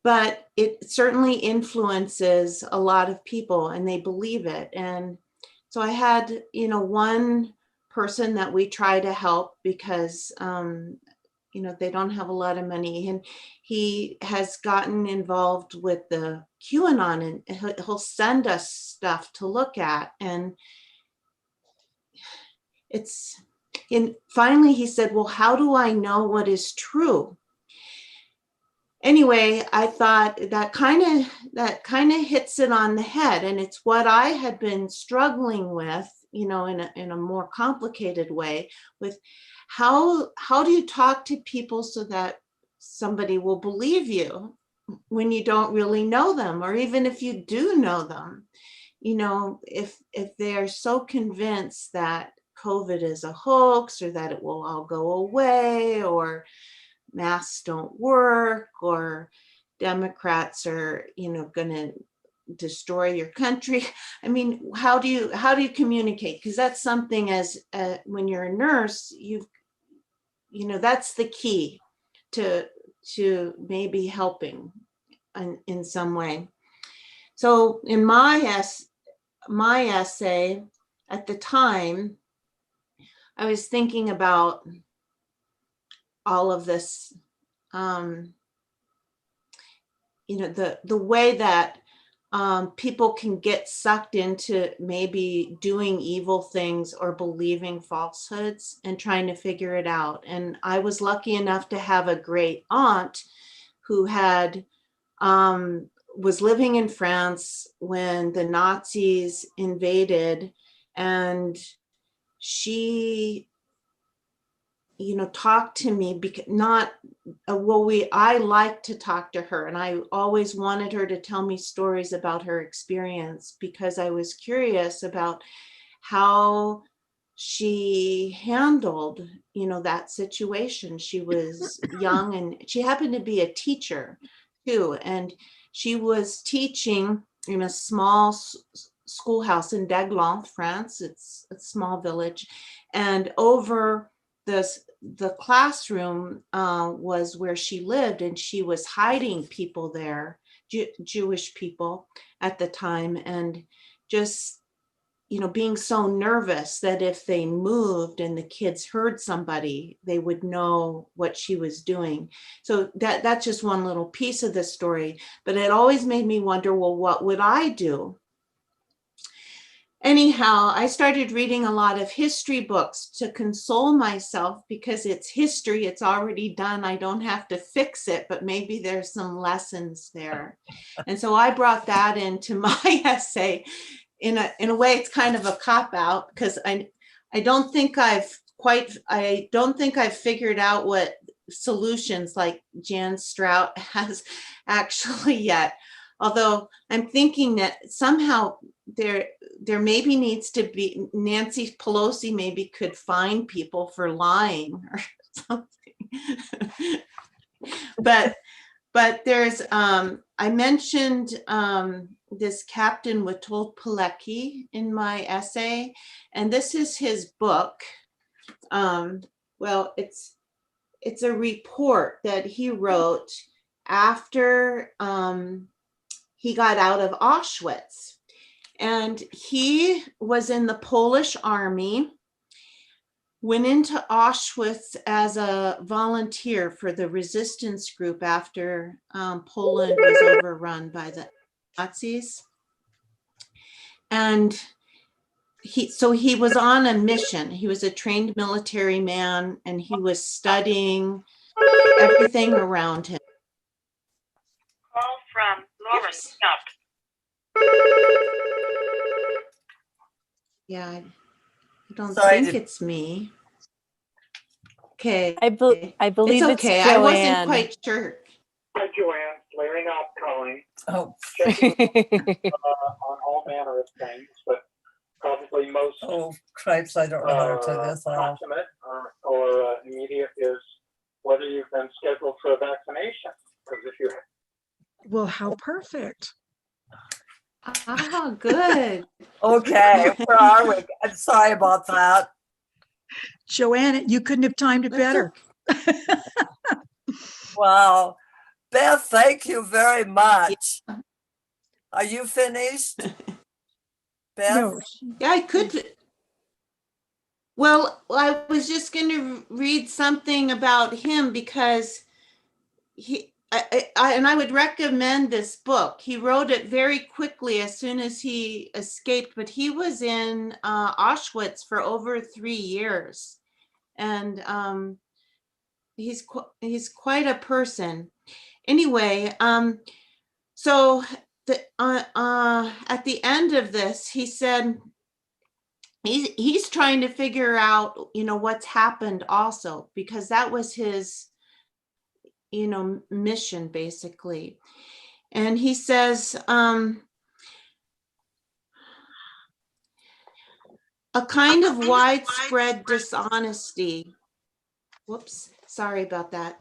But it certainly influences a lot of people and they believe it. And so I had, one person that we try to help because, they don't have a lot of money, and he has gotten involved with the QAnon, and he'll send us stuff to look at. And finally he said, well, how do I know what is true? Anyway, I thought that kind of hits it on the head, and it's what I had been struggling with, in a more complicated way, with how do you talk to people so that somebody will believe you when you don't really know them, or even if you do know them, if they're so convinced that COVID is a hoax, or that it will all go away, or masks don't work, or Democrats are, going to destroy your country. I mean, how do you communicate? Because that's something as when you're a nurse, that's the key to maybe helping in some way. So in my essay at the time, I was thinking about all of this, the way that people can get sucked into maybe doing evil things or believing falsehoods and trying to figure it out. And I was lucky enough to have a great aunt who was living in France when the Nazis invaded, and she talk to me because I like to talk to her, and I always wanted her to tell me stories about her experience because I was curious about how she handled, that situation. She was young, and she happened to be a teacher too, and she was teaching in a small schoolhouse in Daglon, France. It's a small village, and over the classroom was where she lived, and she was hiding people there, Jewish people at the time, and just, being so nervous that if they moved and the kids heard somebody, they would know what she was doing. So that's just one little piece of the story, but it always made me wonder, well, what would I do? Anyhow, I started reading a lot of history books to console myself because it's history, it's already done. I don't have to fix it, but maybe there's some lessons there. And so I brought that into my essay. in a way, it's kind of a cop out, because I don't think I've figured out what solutions like Jan Strout has actually yet. Although I'm thinking that somehow there maybe needs to be, Nancy Pelosi maybe could fine people for lying or something. But there's, I mentioned this Captain Witold Pilecki in my essay, and this is his book. Well, it's a report that he wrote after he got out of Auschwitz. And he was in the Polish army, went into Auschwitz as a volunteer for the resistance group after Poland was overrun by the Nazis. And he was on a mission. He was a trained military man, and he was studying everything around him. Call from Lauren Snup. Yeah, I don't Sorry think it's me. Okay. I believe It's it's okay. Jo I wasn't Anne. quite sure. Hi, Joanne. Larry Knott calling. Oh, Checking on all manner of things, but probably most oh, cripes, I don't know how to turn this off. proximate or immediate is whether you've been scheduled for a vaccination. Because if you Well, how perfect. Ah, good. Okay, where are we? I'm sorry about that. Joanne, you couldn't have timed it That's better. Wow. Beth, thank you very much. Are you finished? Beth? No, Yeah, I could. Well, I was just going to read something about him because I would recommend this book. He wrote it very quickly as soon as he escaped, but he was in Auschwitz for over 3 years, and he's quite a person. Anyway, so at the end of this, he said he's trying to figure out, what's happened also, because that was his, mission basically. And he says, a kind of widespread dishonesty, whoops, sorry about that,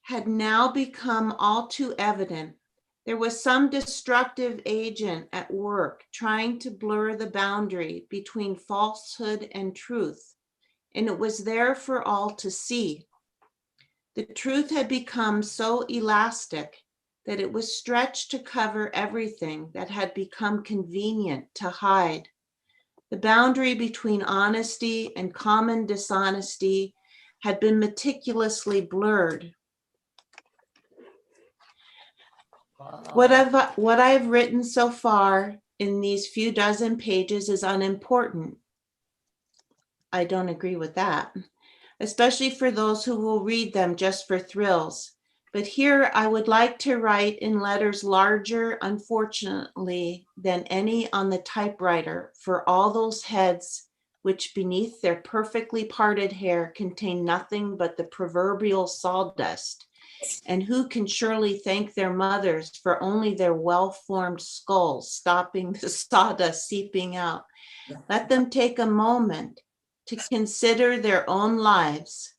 had now become all too evident. There was some destructive agent at work trying to blur the boundary between falsehood and truth, and it was there for all to see. The truth had become so elastic that it was stretched to cover everything that had become convenient to hide. The boundary between honesty and common dishonesty had been meticulously blurred. What I've written so far in these few dozen pages is unimportant. I don't agree with that, especially for those who will read them just for thrills. But here I would like to write in letters larger, unfortunately, than any on the typewriter, for all those heads which beneath their perfectly parted hair contain nothing but the proverbial sawdust, and who can surely thank their mothers for only their well-formed skulls stopping the sawdust seeping out. Let them take a moment to consider their own lives.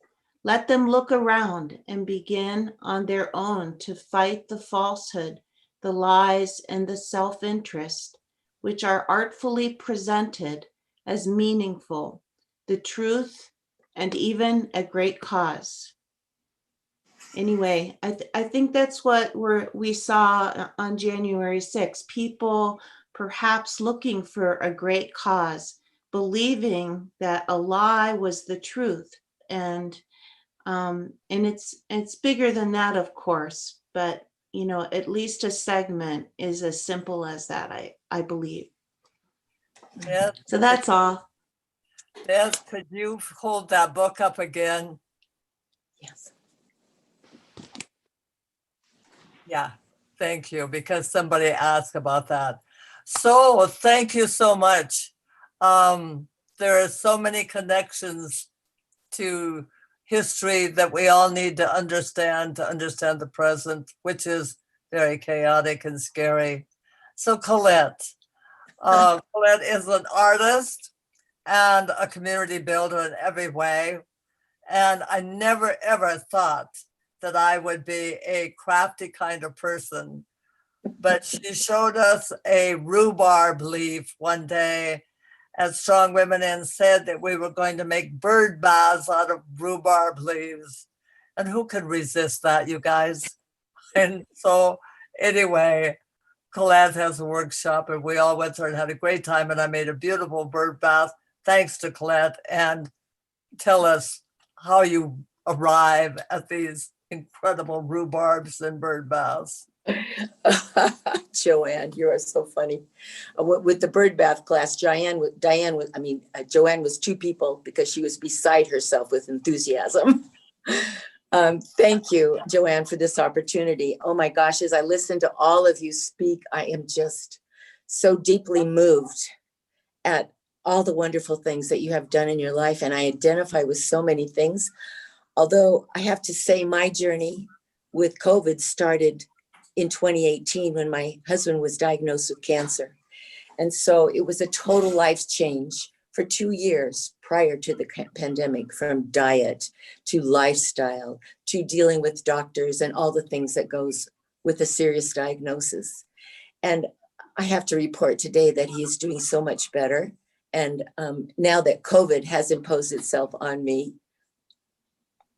Let them look around and begin on their own to fight the falsehood, the lies, and the self-interest, which are artfully presented as meaningful, the truth, and even a great cause. Anyway, I think that's what we saw on January 6th. People perhaps looking for a great cause, believing that a lie was the truth, and it's bigger than that, of course. But at least a segment is as simple as that. I believe. Beth, So that's all. Beth, could you hold that book up again? Yes. Yeah, thank you, because somebody asked about that. So thank you so much. There are so many connections to history that we all need to understand the present, which is very chaotic and scary. So Collette is an artist and a community builder in every way. And I never, ever thought that I would be a crafty kind of person. But she showed us a rhubarb leaf one day at Strong Women and said that we were going to make bird baths out of rhubarb leaves. And who could resist that, you guys? And so anyway, Collette has a workshop and we all went there and had a great time. And I made a beautiful bird bath. Thanks to Collette. And tell us how you arrive at these incredible rhubarbs and bird baths. Jo Anne, you are so funny. With the bird bath class, Jo Anne was two people because she was beside herself with enthusiasm. Thank you, Jo Anne, for this opportunity. Oh my gosh, as I listen to all of you speak, I am just so deeply moved at all the wonderful things that you have done in your life. And I identify with so many things. Although I have to say my journey with COVID started in 2018 when my husband was diagnosed with cancer. And so it was a total life change for 2 years prior to the pandemic, from diet to lifestyle to dealing with doctors and all the things that goes with a serious diagnosis. And I have to report today that he is doing so much better. And now that COVID has imposed itself on me,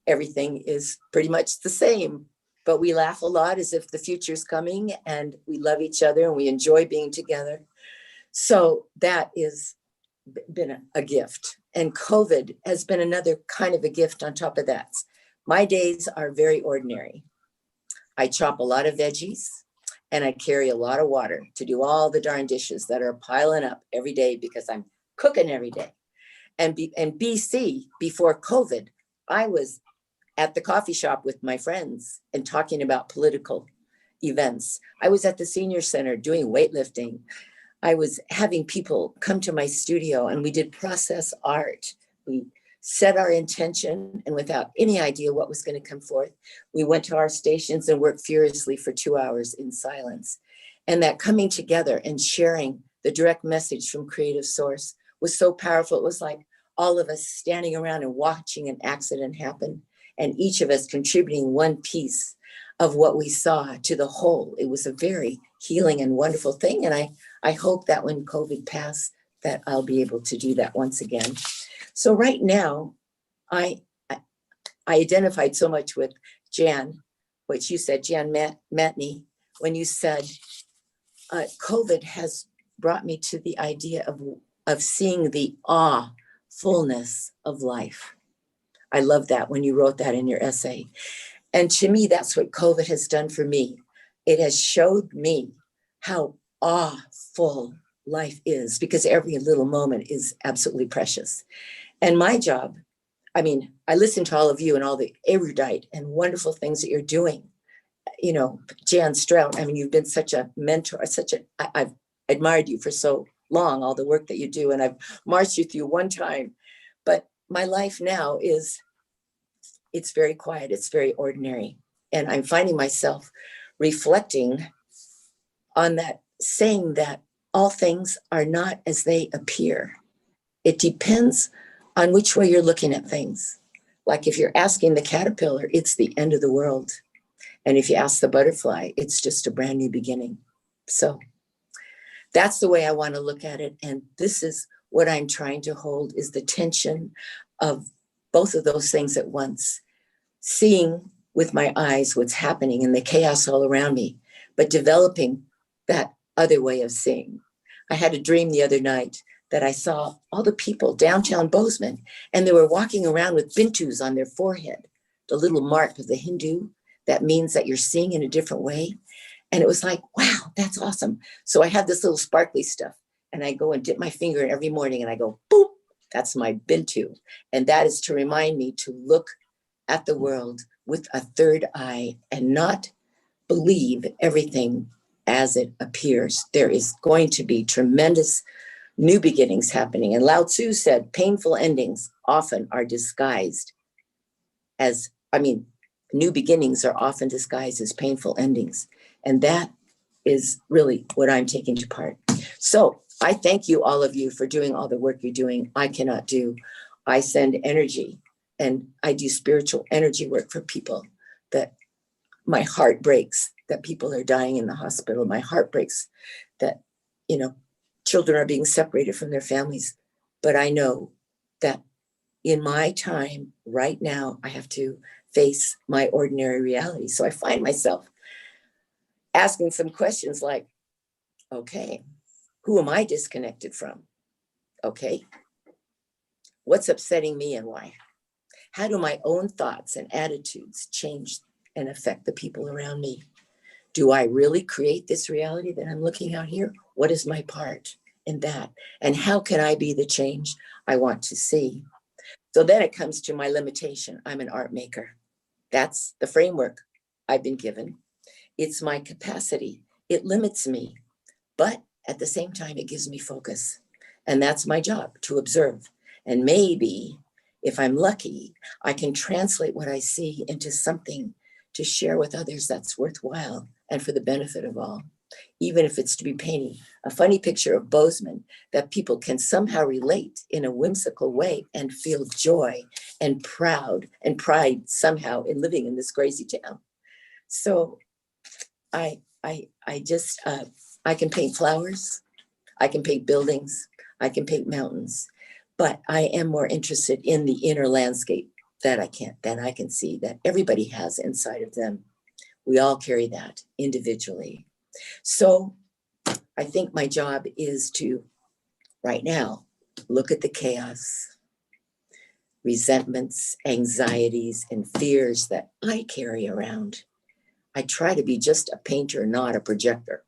everything is pretty much the same. But we laugh a lot as if the future's coming, and we love each other and we enjoy being together. So that is been a gift. And COVID has been another kind of a gift on top of that. My days are very ordinary. I chop a lot of veggies and I carry a lot of water to do all the darn dishes that are piling up every day because I'm cooking every day. And BC, before COVID, I was at the coffee shop with my friends and talking about political events. I was at the senior center doing weightlifting. I was having people come to my studio and we did process art. We set our intention, and without any idea what was going to come forth, we went to our stations and worked furiously for 2 hours in silence. And that coming together and sharing the direct message from Creative Source was so powerful. It was like all of us standing around and watching an accident happen, and each of us contributing one piece of what we saw to the whole. It was a very healing and wonderful thing. And I hope that when COVID passed, that I'll be able to do that once again. So right now, I identified so much with Jan, what you said, Jan Matney, when you said COVID has brought me to the idea of seeing the fullness of life. I love that when you wrote that in your essay. And to me, that's what COVID has done for me. It has showed me how awful life is, because every little moment is absolutely precious. And my job, I mean, I listen to all of you and all the erudite and wonderful things that you're doing. You know, Jan Strout, I mean, you've been such a mentor, I've admired you for so long, all the work that you do, and I've marched with you one time. But my life now it's very quiet, it's very ordinary. And I'm finding myself reflecting on that, saying that all things are not as they appear. It depends on which way you're looking at things. Like if you're asking the caterpillar, it's the end of the world. And if you ask the butterfly, it's just a brand new beginning. So that's the way I want to look at it. And this is what I'm trying to hold, is the tension of both of those things at once. Seeing with my eyes what's happening and the chaos all around me, but developing that other way of seeing. I had a dream the other night that I saw all the people downtown Bozeman, and they were walking around with bintus on their forehead, the little mark of the Hindu that means that you're seeing in a different way. And it was like, wow, that's awesome. So I have this little sparkly stuff, and I go and dip my finger in every morning and I go, boop, that's my bintu. And that is to remind me to look at the world with a third eye and not believe everything as it appears. There is going to be tremendous new beginnings happening. And Lao Tzu said, painful endings often are disguised as, new beginnings are often disguised as painful endings. And that is really what I'm taking to part. So I thank you, all of you, for doing all the work you're doing. I cannot do. I send energy and I do spiritual energy work for people that my heart breaks that people are dying in the hospital. My heart breaks that, children are being separated from their families. But I know that in my time right now, I have to face my ordinary reality. So I find myself asking some questions like, okay, who am I disconnected from? Okay, what's upsetting me and why? How do my own thoughts and attitudes change and affect the people around me? Do I really create this reality that I'm looking out here? What is my part in that? And how can I be the change I want to see? So then it comes to my limitation. I'm an art maker. That's the framework I've been given. It's my capacity. It limits me, but at the same time, it gives me focus. And that's my job, to observe. And maybe if I'm lucky, I can translate what I see into something to share with others that's worthwhile and for the benefit of all, even if it's to be painting a funny picture of Bozeman that people can somehow relate in a whimsical way and feel joy and pride somehow in living in this crazy town. So I can paint flowers, I can paint buildings, I can paint mountains, but I am more interested in the inner landscape that I can see that everybody has inside of them. We all carry that individually. So I think my job is to, right now, look at the chaos, resentments, anxieties, and fears that I carry around. I try to be just a painter, not a projector.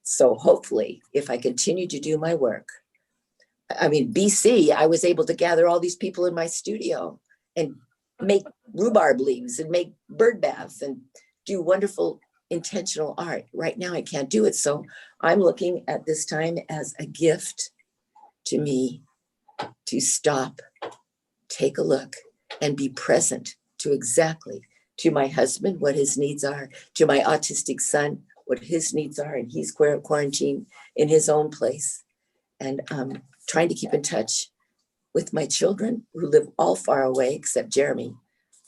So hopefully, if I continue to do my work, BC, I was able to gather all these people in my studio and make rhubarb leaves and make bird baths and do wonderful intentional art. Right now, I can't do it. So I'm looking at this time as a gift to me to stop, take a look, and be present to my husband, what his needs are, to my autistic son, what his needs are, and he's quarantined in his own place. And trying to keep in touch with my children who live all far away except Jeremy.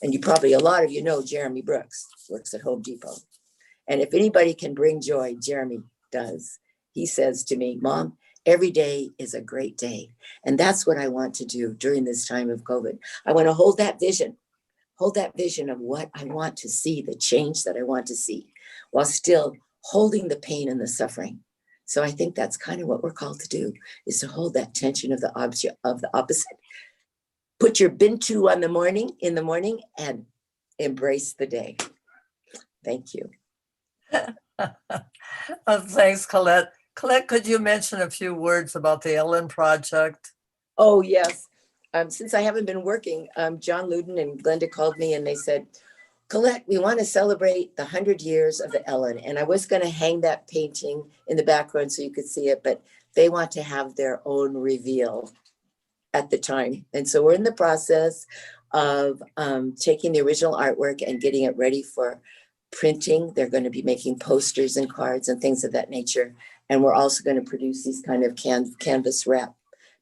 And a lot of you know Jeremy Brooks works at Home Depot. And if anybody can bring joy, Jeremy does. He says to me, Mom, every day is a great day. And that's what I want to do during this time of COVID. I want to hold that vision of what I want to see, the change that I want to see, while still holding the pain and the suffering. So I think that's kind of what we're called to do, is to hold that tension of the opposite. Put your bintu in the morning and embrace the day. Thank you. Thanks, Collette. Collette, could you mention a few words about the Ellen Project? Oh, yes. Since I haven't been working, John Luden and Glenda called me and they said, Collette, we want to celebrate the 100 years of the Ellen. And I was going to hang that painting in the background so you could see it, but they want to have their own reveal at the time. And so we're in the process of taking the original artwork and getting it ready for printing. They're going to be making posters and cards and things of that nature. And we're also going to produce these kind of canvas wrap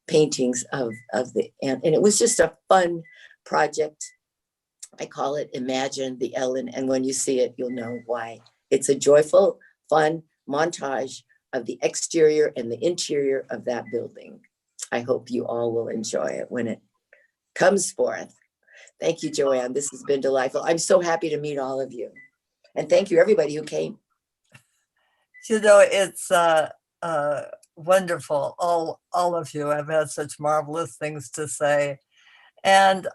paintings and it was just a fun project. I call it Imagine the Ellen. And when you see it, you'll know why. It's a joyful, fun montage of the exterior and the interior of that building. I hope you all will enjoy it when it comes forth. Thank you, Jo Anne. This has been delightful. I'm so happy to meet all of you. And thank you, everybody who came. It's wonderful. All of you have had such marvelous things to say. And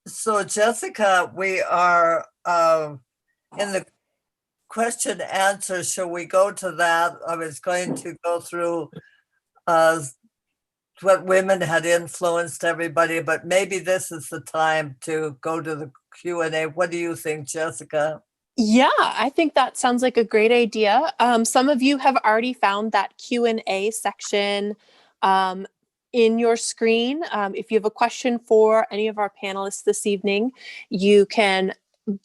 so, Jessica, we are in the question answer. Shall we go to that? I was going to go through what women had influenced everybody, but maybe this is the time to go to the Q&A. What do you think, Jessica? Yeah, I think that sounds like a great idea. Some of you have already found that Q&A section in your screen. If you have a question for any of our panelists this evening, you can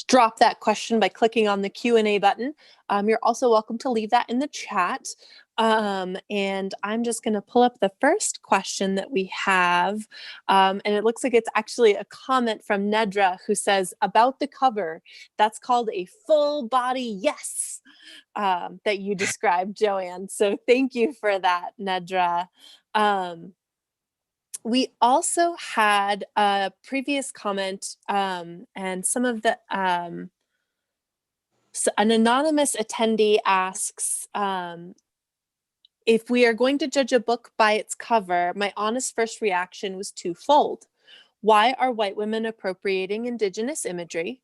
drop that question by clicking on the Q&A button. You're also welcome to leave that in the chat. And I'm just going to pull up the first question that we have. And it looks like it's actually a comment from Nedra, who says, about the cover, that's called a full body yes, that you described, Jo Anne. So thank you for that, Nedra. We also had a previous comment, and some of the, so an anonymous attendee asks, if we are going to judge a book by its cover, my honest first reaction was twofold. Why are white women appropriating Indigenous imagery?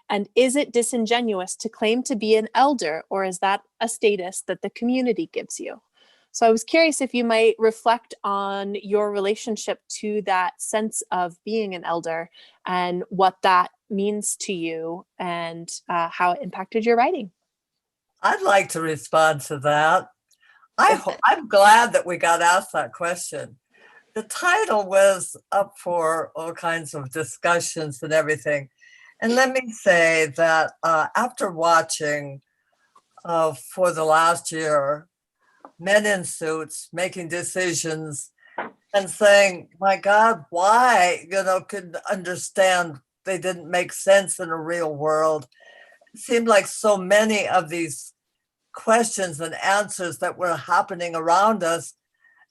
And is it disingenuous to claim to be an elder, or is that a status that the community gives you? So I was curious if you might reflect on your relationship to that sense of being an elder and what that means to you and how it impacted your writing. I'd like to respond to that. I'm glad that we got asked that question. The title was up for all kinds of discussions and everything. And let me say that after watching for the last year, men in suits making decisions and saying, my God, why, could understand they didn't make sense in a real world. It seemed like so many of these questions and answers that were happening around us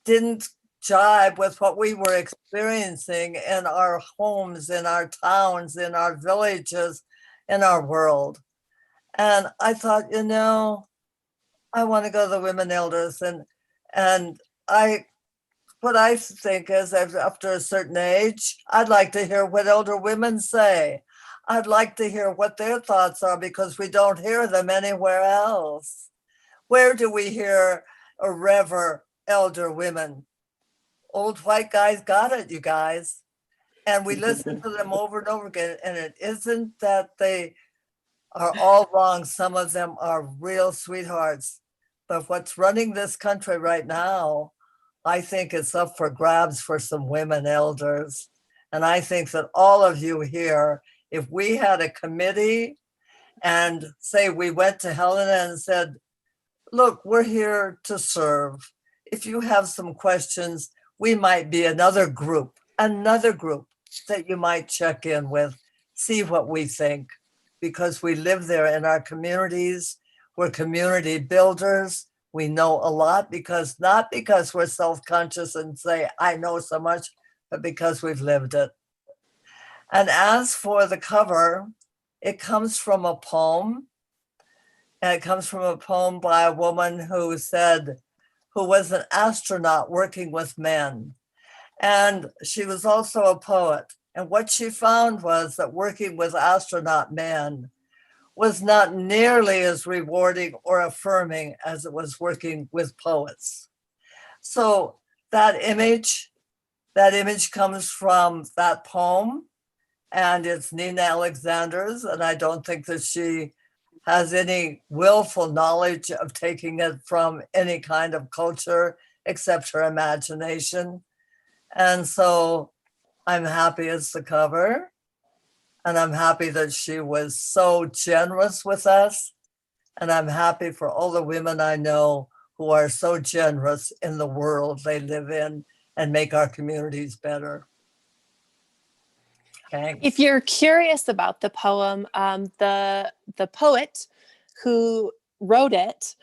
didn't jibe with what we were experiencing in our homes, in our towns, in our villages, in our world. And I thought, I want to go to the women elders, and what I think is, after a certain age, I'd like to hear what elder women say. I'd like to hear what their thoughts are, because we don't hear them anywhere else. Where do we hear or rever elder women? Old white guys got it, you guys. And we listen to them over and over again. And it isn't that they are all wrong. Some of them are real sweethearts. But what's running this country right now, I think it's up for grabs for some women elders. And I think that all of you here, if we had a committee and say we went to Helena and said, look, we're here to serve. If you have some questions, we might be another group that you might check in with, see what we think, because we live there in our communities. We're community builders. We know a lot, not because we're self-conscious and say, I know so much, but because we've lived it. And as for the cover, it comes from a poem. And it comes from a poem by a woman who was an astronaut working with men. And she was also a poet. And what she found was that working with astronaut men was not nearly as rewarding or affirming as it was working with poets. So that image comes from that poem, and it's Nina Alexander's. And I don't think that she has any willful knowledge of taking it from any kind of culture except her imagination. And so I'm happy it's the cover. And I'm happy that she was so generous with us. And I'm happy for all the women I know who are so generous in the world they live in and make our communities better. Thanks. If you're curious about the poem, the poet who wrote it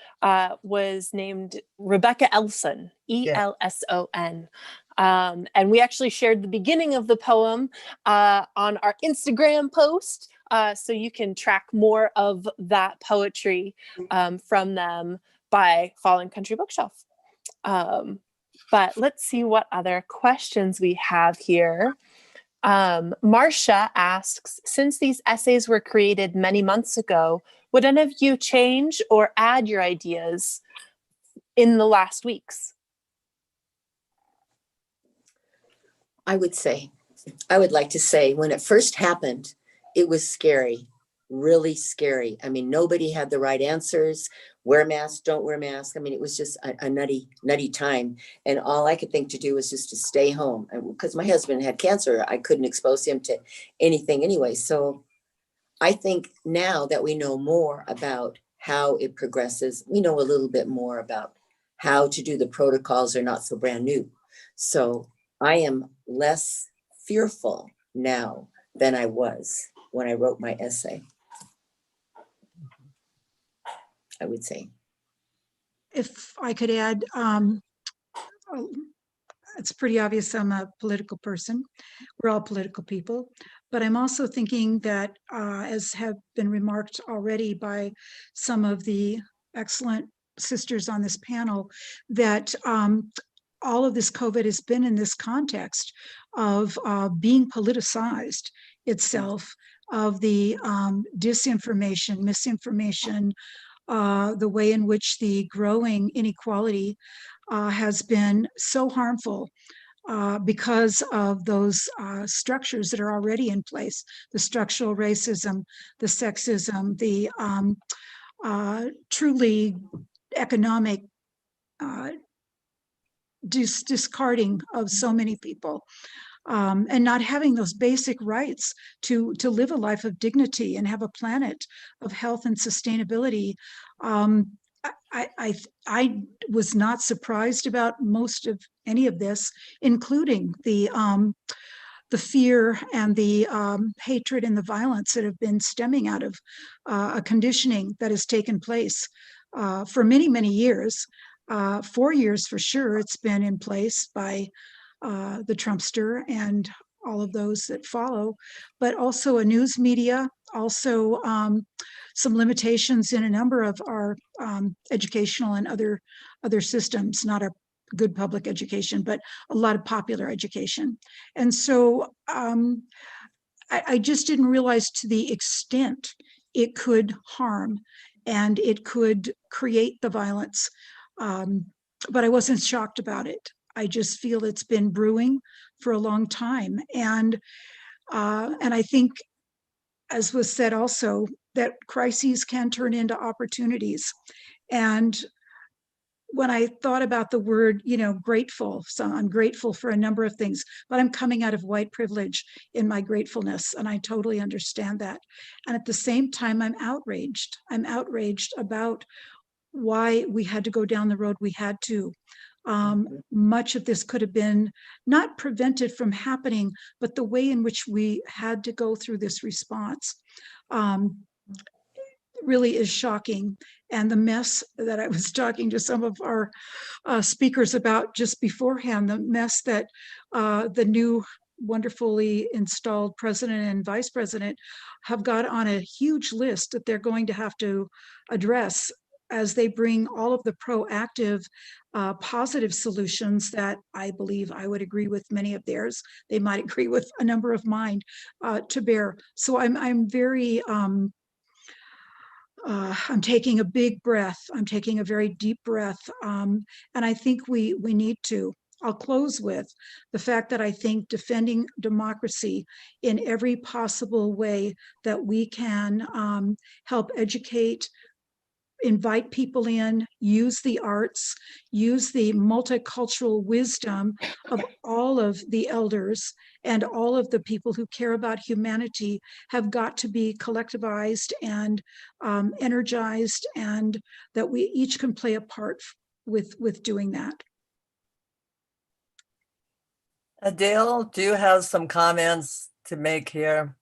was named Rebecca Elson, Elson. And we actually shared the beginning of the poem on our Instagram post, so you can track more of that poetry from them by following Country Bookshelf. But let's see what other questions we have here. Marcia asks, since these essays were created many months ago, would any of you change or add your ideas in the last weeks? I would like to say, when it first happened, it was scary. really scary. I mean, nobody had the right answers. Wear masks, don't wear masks. I mean, it was just a nutty time. And all I could think to do was just to stay home. Because my husband had cancer, I couldn't expose him to anything anyway. So I think now that we know more about how it progresses, we know a little bit more about how to do the protocols are not so brand new. So I am less fearful now than I was when I wrote my essay, I would say. If I could add, it's pretty obvious I'm a political person. We're all political people. But I'm also thinking that, as have been remarked already by some of the excellent sisters on this panel, that all of this COVID has been in this context of being politicized itself, of the disinformation, misinformation, the way in which the growing inequality has been so harmful because of those structures that are already in place, the structural racism, the sexism, the truly economic discarding of so many people. And not having those basic rights to live a life of dignity and have a planet of health and sustainability. I was not surprised about most of any of this, including the fear and the hatred and the violence that have been stemming out of a conditioning that has taken place for many, many years. 4 years for sure, it's been in place by the Trumpster and all of those that follow, but also a news media, also some limitations in a number of our educational and other systems, not our good public education, but a lot of popular education. And so I just didn't realize to the extent it could harm and it could create the violence. But I wasn't shocked about it. I just feel it's been brewing for a long time. And I think, as was said also, that crises can turn into opportunities. And when I thought about the word, grateful, so I'm grateful for a number of things, but I'm coming out of white privilege in my gratefulness, and I totally understand that. And at the same time, I'm outraged. I'm outraged about why we had to go down the road we had to. Much of this could have been not prevented from happening, but the way in which we had to go through this response really is shocking. And the mess that I was talking to some of our speakers about just beforehand, the mess that the new wonderfully installed president and vice president have got on a huge list that they're going to have to address as they bring all of the proactive, positive solutions that I believe I would agree with many of theirs. They might agree with a number of mine to bear. So I'm very, I'm taking a big breath. I'm taking a very deep breath. And I think we need to. I'll close with the fact that I think defending democracy in every possible way that we can help educate, invite people in, use the arts, use the multicultural wisdom of all of the elders and all of the people who care about humanity have got to be collectivized and energized, and that we each can play a part with doing that. Adele, do you have some comments to make here?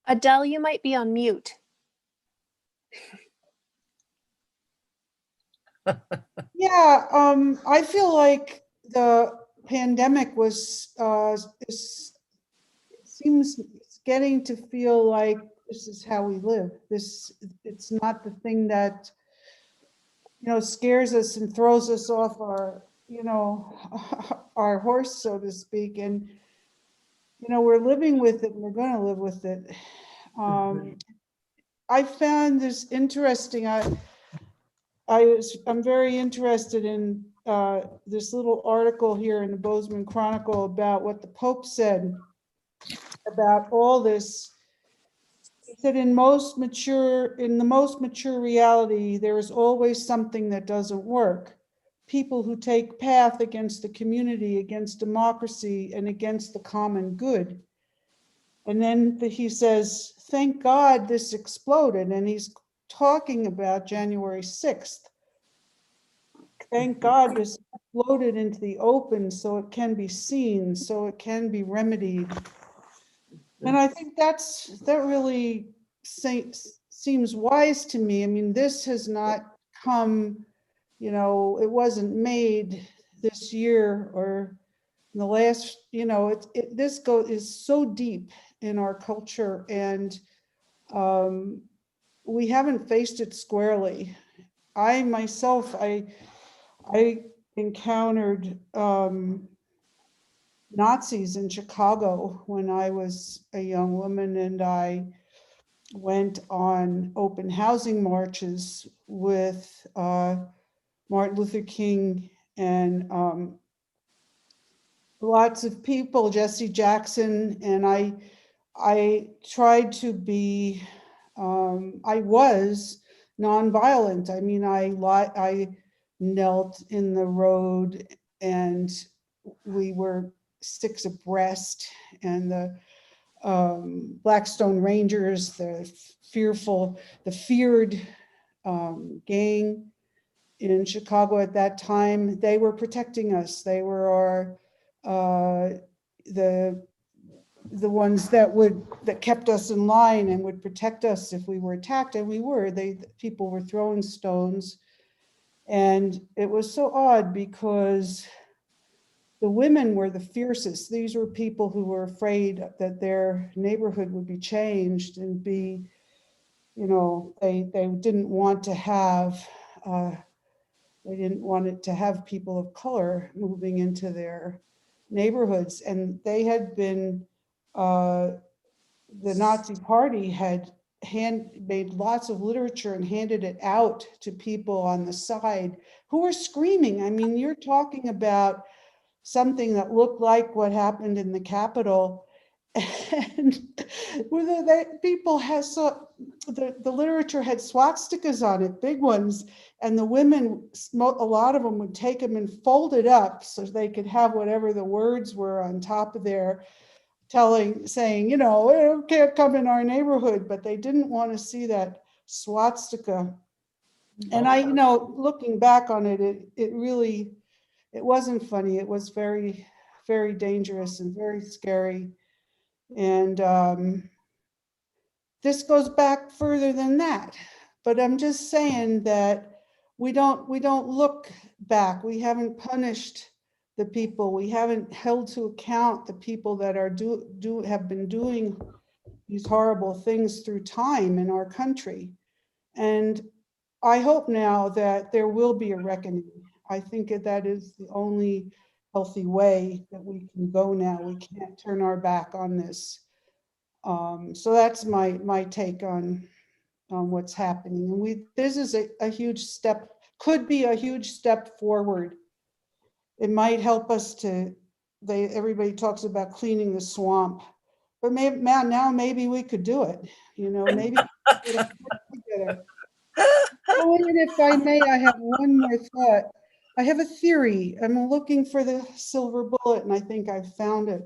Adele, you might be on mute. Yeah, I feel like the pandemic was, seems it's getting to feel like this is how we live. It's not the thing that, scares us and throws us off our, our horse, so to speak. And, we're living with it and we're going to live with it. I found this interesting. I'm very interested in this little article here in the Bozeman Chronicle about what the Pope said about all this. He said in the most mature reality, there is always something that doesn't work. People who take path against the community, against democracy, and against the common good. And then he says, thank God this exploded. And he's talking about January 6th. Thank God this exploded into the open so it can be seen, so it can be remedied. And I think that really seems wise to me. I mean, this has not come, it wasn't made this year or in the last, this is so deep in our culture, and we haven't faced it squarely. I myself, I encountered Nazis in Chicago when I was a young woman, and I went on open housing marches with Martin Luther King and lots of people, Jesse Jackson, and I tried to be, I was nonviolent. I mean, I knelt in the road, and we were 6 abreast, and the Blackstone Rangers, the feared gang in Chicago at that time, they were protecting us. They were the ones that kept us in line and would protect us if we were attacked, and we were. People were throwing stones, and it was so odd because the women were the fiercest. These were people who were afraid that their neighborhood would be changed and be, they didn't want to have, people of color moving into their neighborhoods. And they had been, the Nazi Party had made lots of literature and handed it out to people on the side who were screaming. I mean, you're talking about something that looked like what happened in the Capitol, and people the literature had swastikas on it, big ones, and the women, a lot of them would take them and fold it up so they could have whatever the words were on top of their saying, it can't come in our neighborhood, but they didn't want to see that swastika. And I, looking back on it, it really, it wasn't funny. It was very, very dangerous and very scary. And this goes back further than that. But I'm just saying that we don't look back. We haven't punished the people. We haven't held to account the people that are have been doing these horrible things through time in our country. And I hope now that there will be a reckoning. I think that is the only healthy way that we can go now. We can't turn our back on this. So that's my take on what's happening. And this is a huge step, could be a huge step forward. It might help us everybody talks about cleaning the swamp, but maybe we could do it. Maybe we could together. Oh, and if I may, I have one more thought. I have a theory. I'm looking for the silver bullet, and I think I've found it.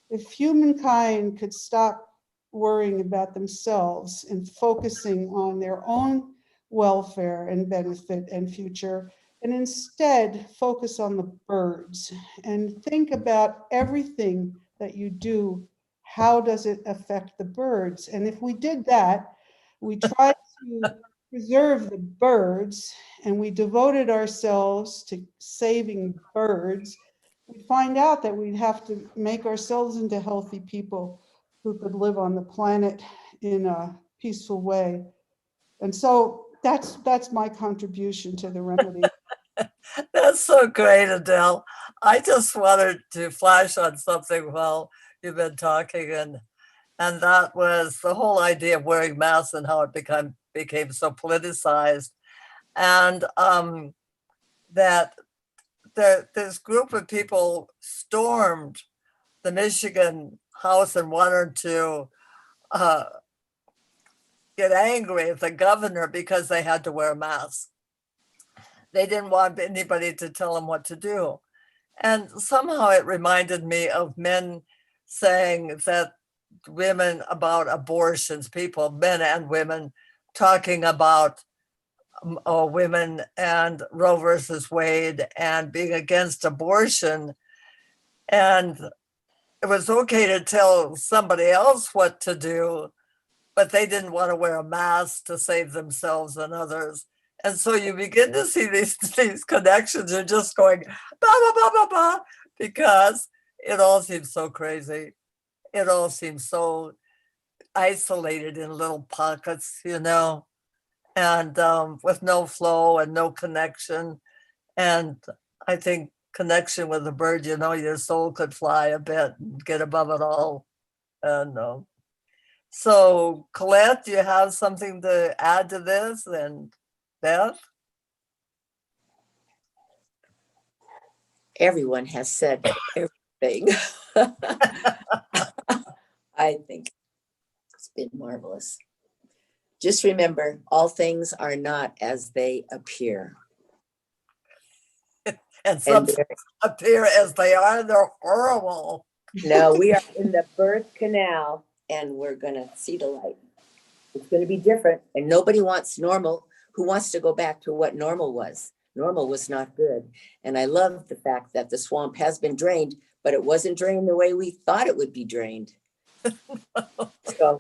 If humankind could stop worrying about themselves and focusing on their own welfare and benefit and future, and instead focus on the birds and think about everything that you do, how does it affect the birds? And if we did that, we tried to preserve the birds, and we devoted ourselves to saving birds, we'd find out that we'd have to make ourselves into healthy people who could live on the planet in a peaceful way. And so that's my contribution to the remedy. That's so great, Adele. I just wanted to flash on something while you've been talking, and that was the whole idea of wearing masks and how it became so politicized, and that this group of people stormed the Michigan house and wanted to get angry at the governor because they had to wear a mask. They didn't want anybody to tell them what to do. And somehow it reminded me of men saying that women about abortions, people, men and women, talking about women and Roe versus Wade and being against abortion. And it was okay to tell somebody else what to do, but they didn't want to wear a mask to save themselves and others. And so you begin to see these connections are just going, bah, bah, bah, bah, bah, because it all seems so crazy. It all seems so isolated in little pockets, you know, and with no flow and no connection. And I think connection with a bird, you know, your soul could fly a bit and get above it all. And so, Collette, do you have something to add to this? And Beth? Everyone has said everything. I think it's been marvelous. Just remember, all things are not as they appear. And some things appear as they are, they're horrible. No, we are in the birth canal and we're going to see the light. It's going to be different. And nobody wants normal. Who wants to go back to what normal was? Normal was not good. And I love the fact that the swamp has been drained, but it wasn't drained the way we thought it would be drained. So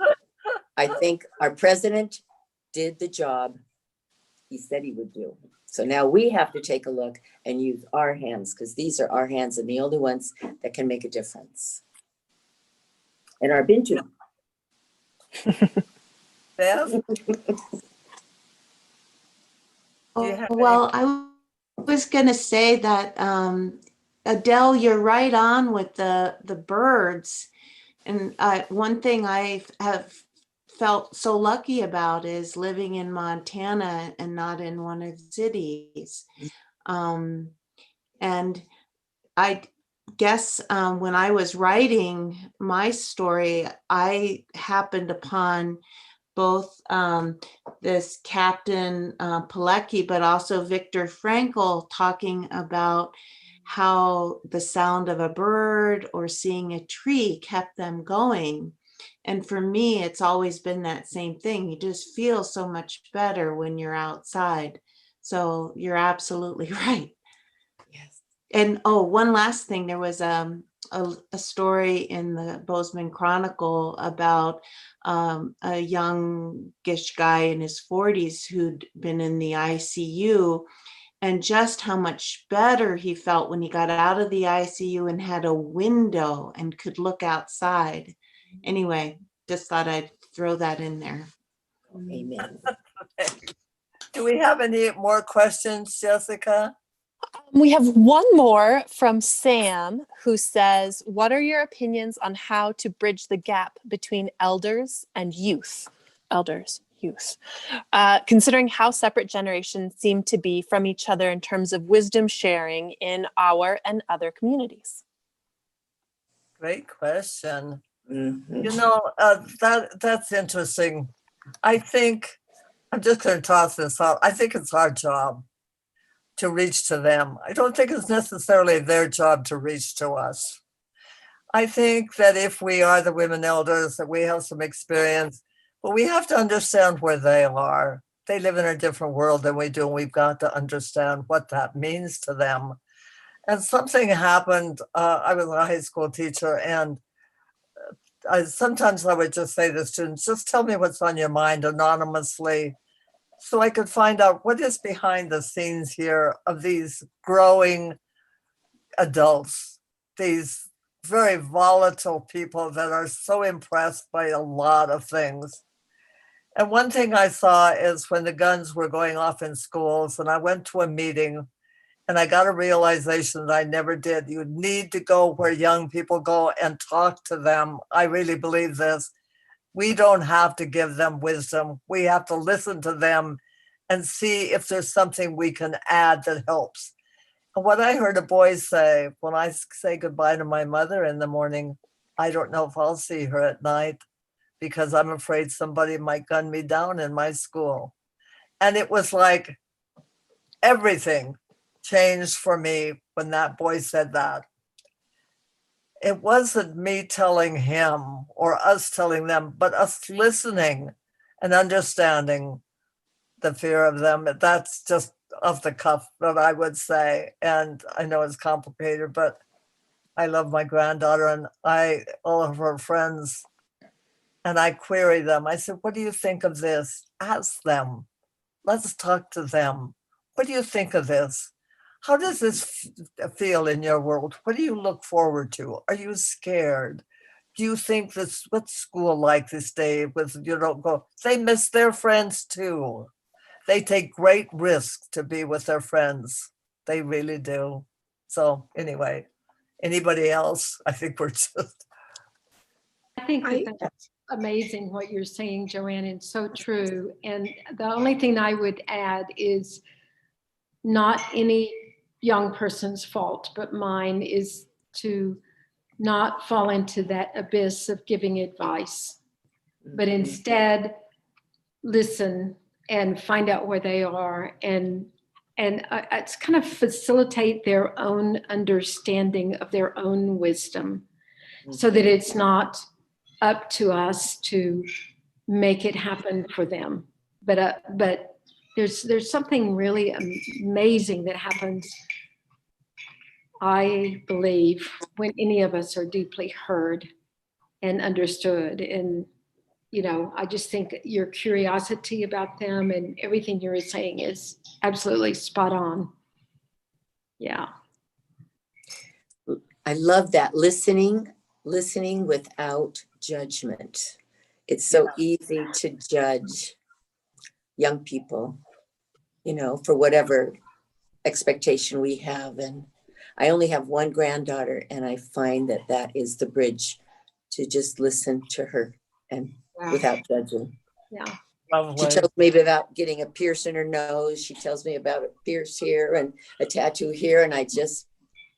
I think our president did the job he said he would do. So now we have to take a look and use our hands, because these are our hands and the only ones that can make a difference. And our Bintu. Beth? Well, I was going to say that, Adele, you're right on with the birds. And one thing I have felt so lucky about is living in Montana and not in one of the cities. And I guess when I was writing my story, I happened upon both this Captain Pilecki, but also Viktor Frankl talking about how the sound of a bird or seeing a tree kept them going. And for me, it's always been that same thing. You just feel so much better when you're outside. So you're absolutely right. Yes. And one last thing, there was a story in the Bozeman Chronicle about a youngish guy in his 40s who'd been in the ICU, and just how much better he felt when he got out of the ICU and had a window and could look outside. Anyway, just thought I'd throw that in there. Amen. Do we have any more questions, Jessica? We have one more from Sam, who says, what are your opinions on how to bridge the gap between elders and youth? Considering how separate generations seem to be from each other in terms of wisdom sharing in our and other communities. Great question. Mm-hmm. You know, that's interesting. I think, I'm just going to toss this out. I think it's our job to reach to them. I don't think it's necessarily their job to reach to us. I think that if we are the women elders, that we have some experience, but we have to understand where they are. They live in a different world than we do, and we've got to understand what that means to them. And something happened. I was a high school teacher, and sometimes I would just say to students, just tell me what's on your mind anonymously, so I could find out what is behind the scenes here of these growing adults, these very volatile people that are so impressed by a lot of things. And one thing I saw is when the guns were going off in schools, and I went to a meeting and I got a realization that I never did. You need to go where young people go and talk to them. I really believe this. We don't have to give them wisdom. We have to listen to them and see if there's something we can add that helps. And what I heard a boy say when I say goodbye to my mother in the morning, I don't know if I'll see her at night because I'm afraid somebody might gun me down in my school. And it was like everything changed for me when that boy said that. It wasn't me telling him or us telling them, but us listening and understanding the fear of them. That's just off the cuff that I would say. And I know it's complicated, but I love my granddaughter and all of her friends. And I query them. I said, what do you think of this? Ask them. Let's talk to them. What do you think of this? How does this feel in your world? What do you look forward to? Are you scared? Do you think this, what's school like this day with, you don't go, they miss their friends too. They take great risks to be with their friends. They really do. So anyway, anybody else? I think we're just. I think that's amazing what you're saying, Jo Anne, and so true. And the only thing I would add is not any young person's fault, but mine is to not fall into that abyss of giving advice, but instead listen and find out where they are and it's kind of facilitate their own understanding of their own wisdom so that it's not up to us to make it happen for them. But there's something really amazing that happens, I believe, when any of us are deeply heard and understood. And, you know, I just think your curiosity about them and everything you were saying is absolutely spot on. Yeah. I love that, listening without judgment. It's so easy to judge young people, you know, for whatever expectation we have. And I only have one granddaughter, and I find that that is the bridge to just listen to her and without judging. Yeah. She tells me about getting a pierce in her nose. She tells me about a pierce here and a tattoo here, and I just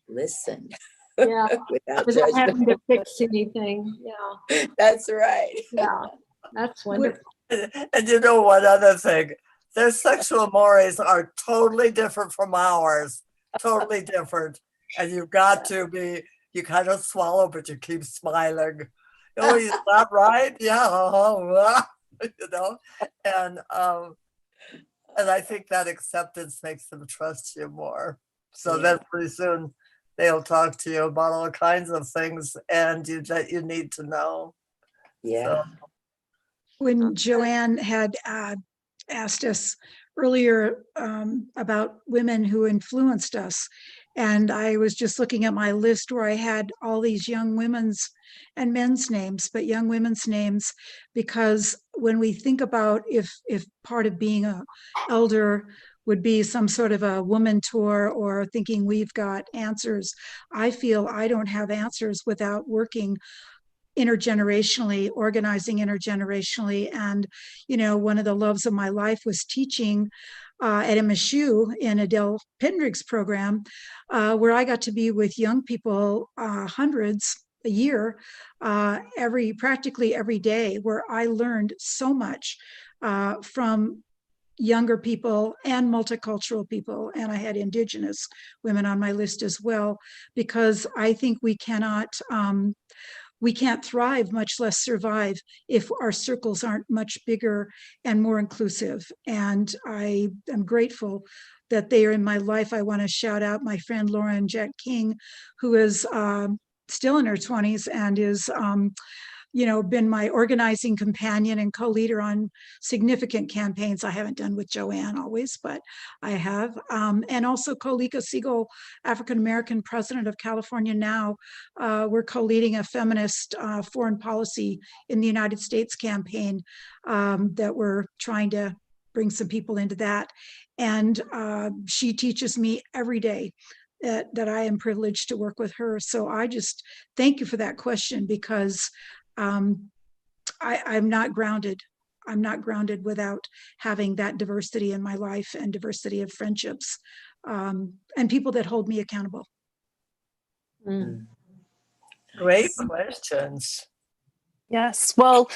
listen. Yeah. Without Without judgment. having to fix anything. Yeah. That's right. Yeah. That's wonderful. And you know one other thing, their sexual mores are totally different from ours, totally different. And you've got to be, you kind of swallow, but you keep smiling. Oh, is that right? Yeah. You know, and I think that acceptance makes them trust you more. So then pretty soon they'll talk to you about all kinds of things and that you need to know. Yeah. So. When Jo Anne had asked us earlier about women who influenced us, and I was just looking at my list where I had all these young women's and men's names, but young women's names, because when we think about if part of being an elder would be some sort of a woman tour or thinking we've got answers, I feel I don't have answers without working intergenerationally, organizing intergenerationally. And, you know, one of the loves of my life was teaching at MSU in Adele Pittendrigh's program, where I got to be with young people, hundreds a year, practically every day, where I learned so much from younger people and multicultural people. And I had Indigenous women on my list as well, because I think we can't thrive, much less survive, if our circles aren't much bigger and more inclusive. And I am grateful that they are in my life. I want to shout out my friend Lauren Jack King, who is still in her 20s and is you know, been my organizing companion and co-leader on significant campaigns I haven't done with Jo Anne always, but I have. And also Kolika Siegel, African-American president of California Now. We're co-leading a feminist foreign policy in the United States campaign that we're trying to bring some people into that. And she teaches me every day that I am privileged to work with her. So I just thank you for that question, because I'm not grounded. I'm not grounded without having that diversity in my life and diversity of friendships and people that hold me accountable. Mm. Great questions. Yes. Well,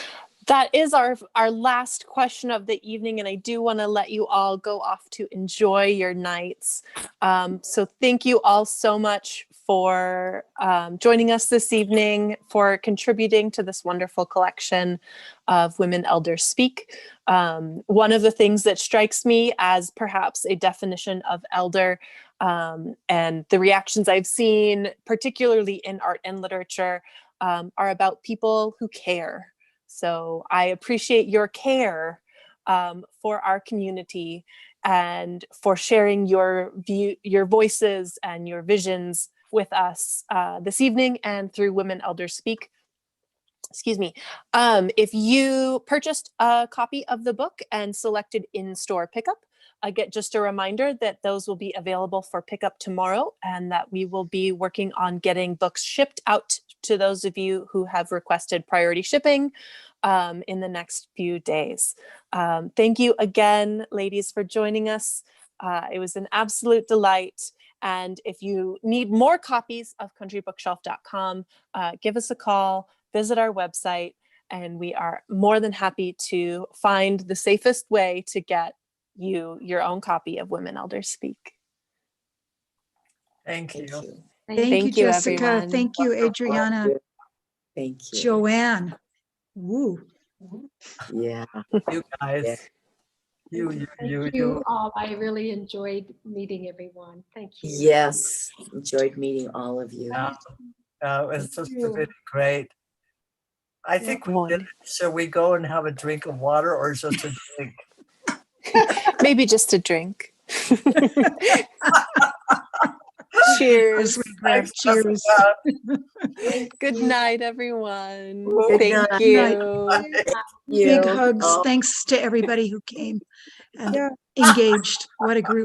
that is our last question of the evening, and I do want to let you all go off to enjoy your nights. So thank you all so much for joining us this evening, for contributing to this wonderful collection of Women Elders Speak. One of the things that strikes me as perhaps a definition of elder, and the reactions I've seen, particularly in art and literature, are about people who care. So I appreciate your care for our community and for sharing your voices and your visions with us this evening and through Women Elders Speak. Excuse me. If you purchased a copy of the book and selected in-store pickup, I get just a reminder that those will be available for pickup tomorrow, and that we will be working on getting books shipped out to those of you who have requested priority shipping in the next few days. Thank you again, ladies, for joining us. It was an absolute delight. And if you need more copies of countrybookshelf.com, give us a call, visit our website, and we are more than happy to find the safest way to get you your own copy of Women Elders Speak. Thank you. Thank you, Jessica. everyone. Thank you, Adriana. Thank you. Jo Anne. Woo. Yeah. You guys. Thank you all. I really enjoyed meeting everyone. Thank you. Yes. Enjoyed meeting all of you. It was just you. really great. I think we did. Shall we go and have a drink of water or just a drink? Maybe just a drink. Cheers. As we grab cheers. Good night, everyone. Good Thank night. you. Big You. hugs. Oh. Thanks to everybody who came and Yeah. engaged. What a group.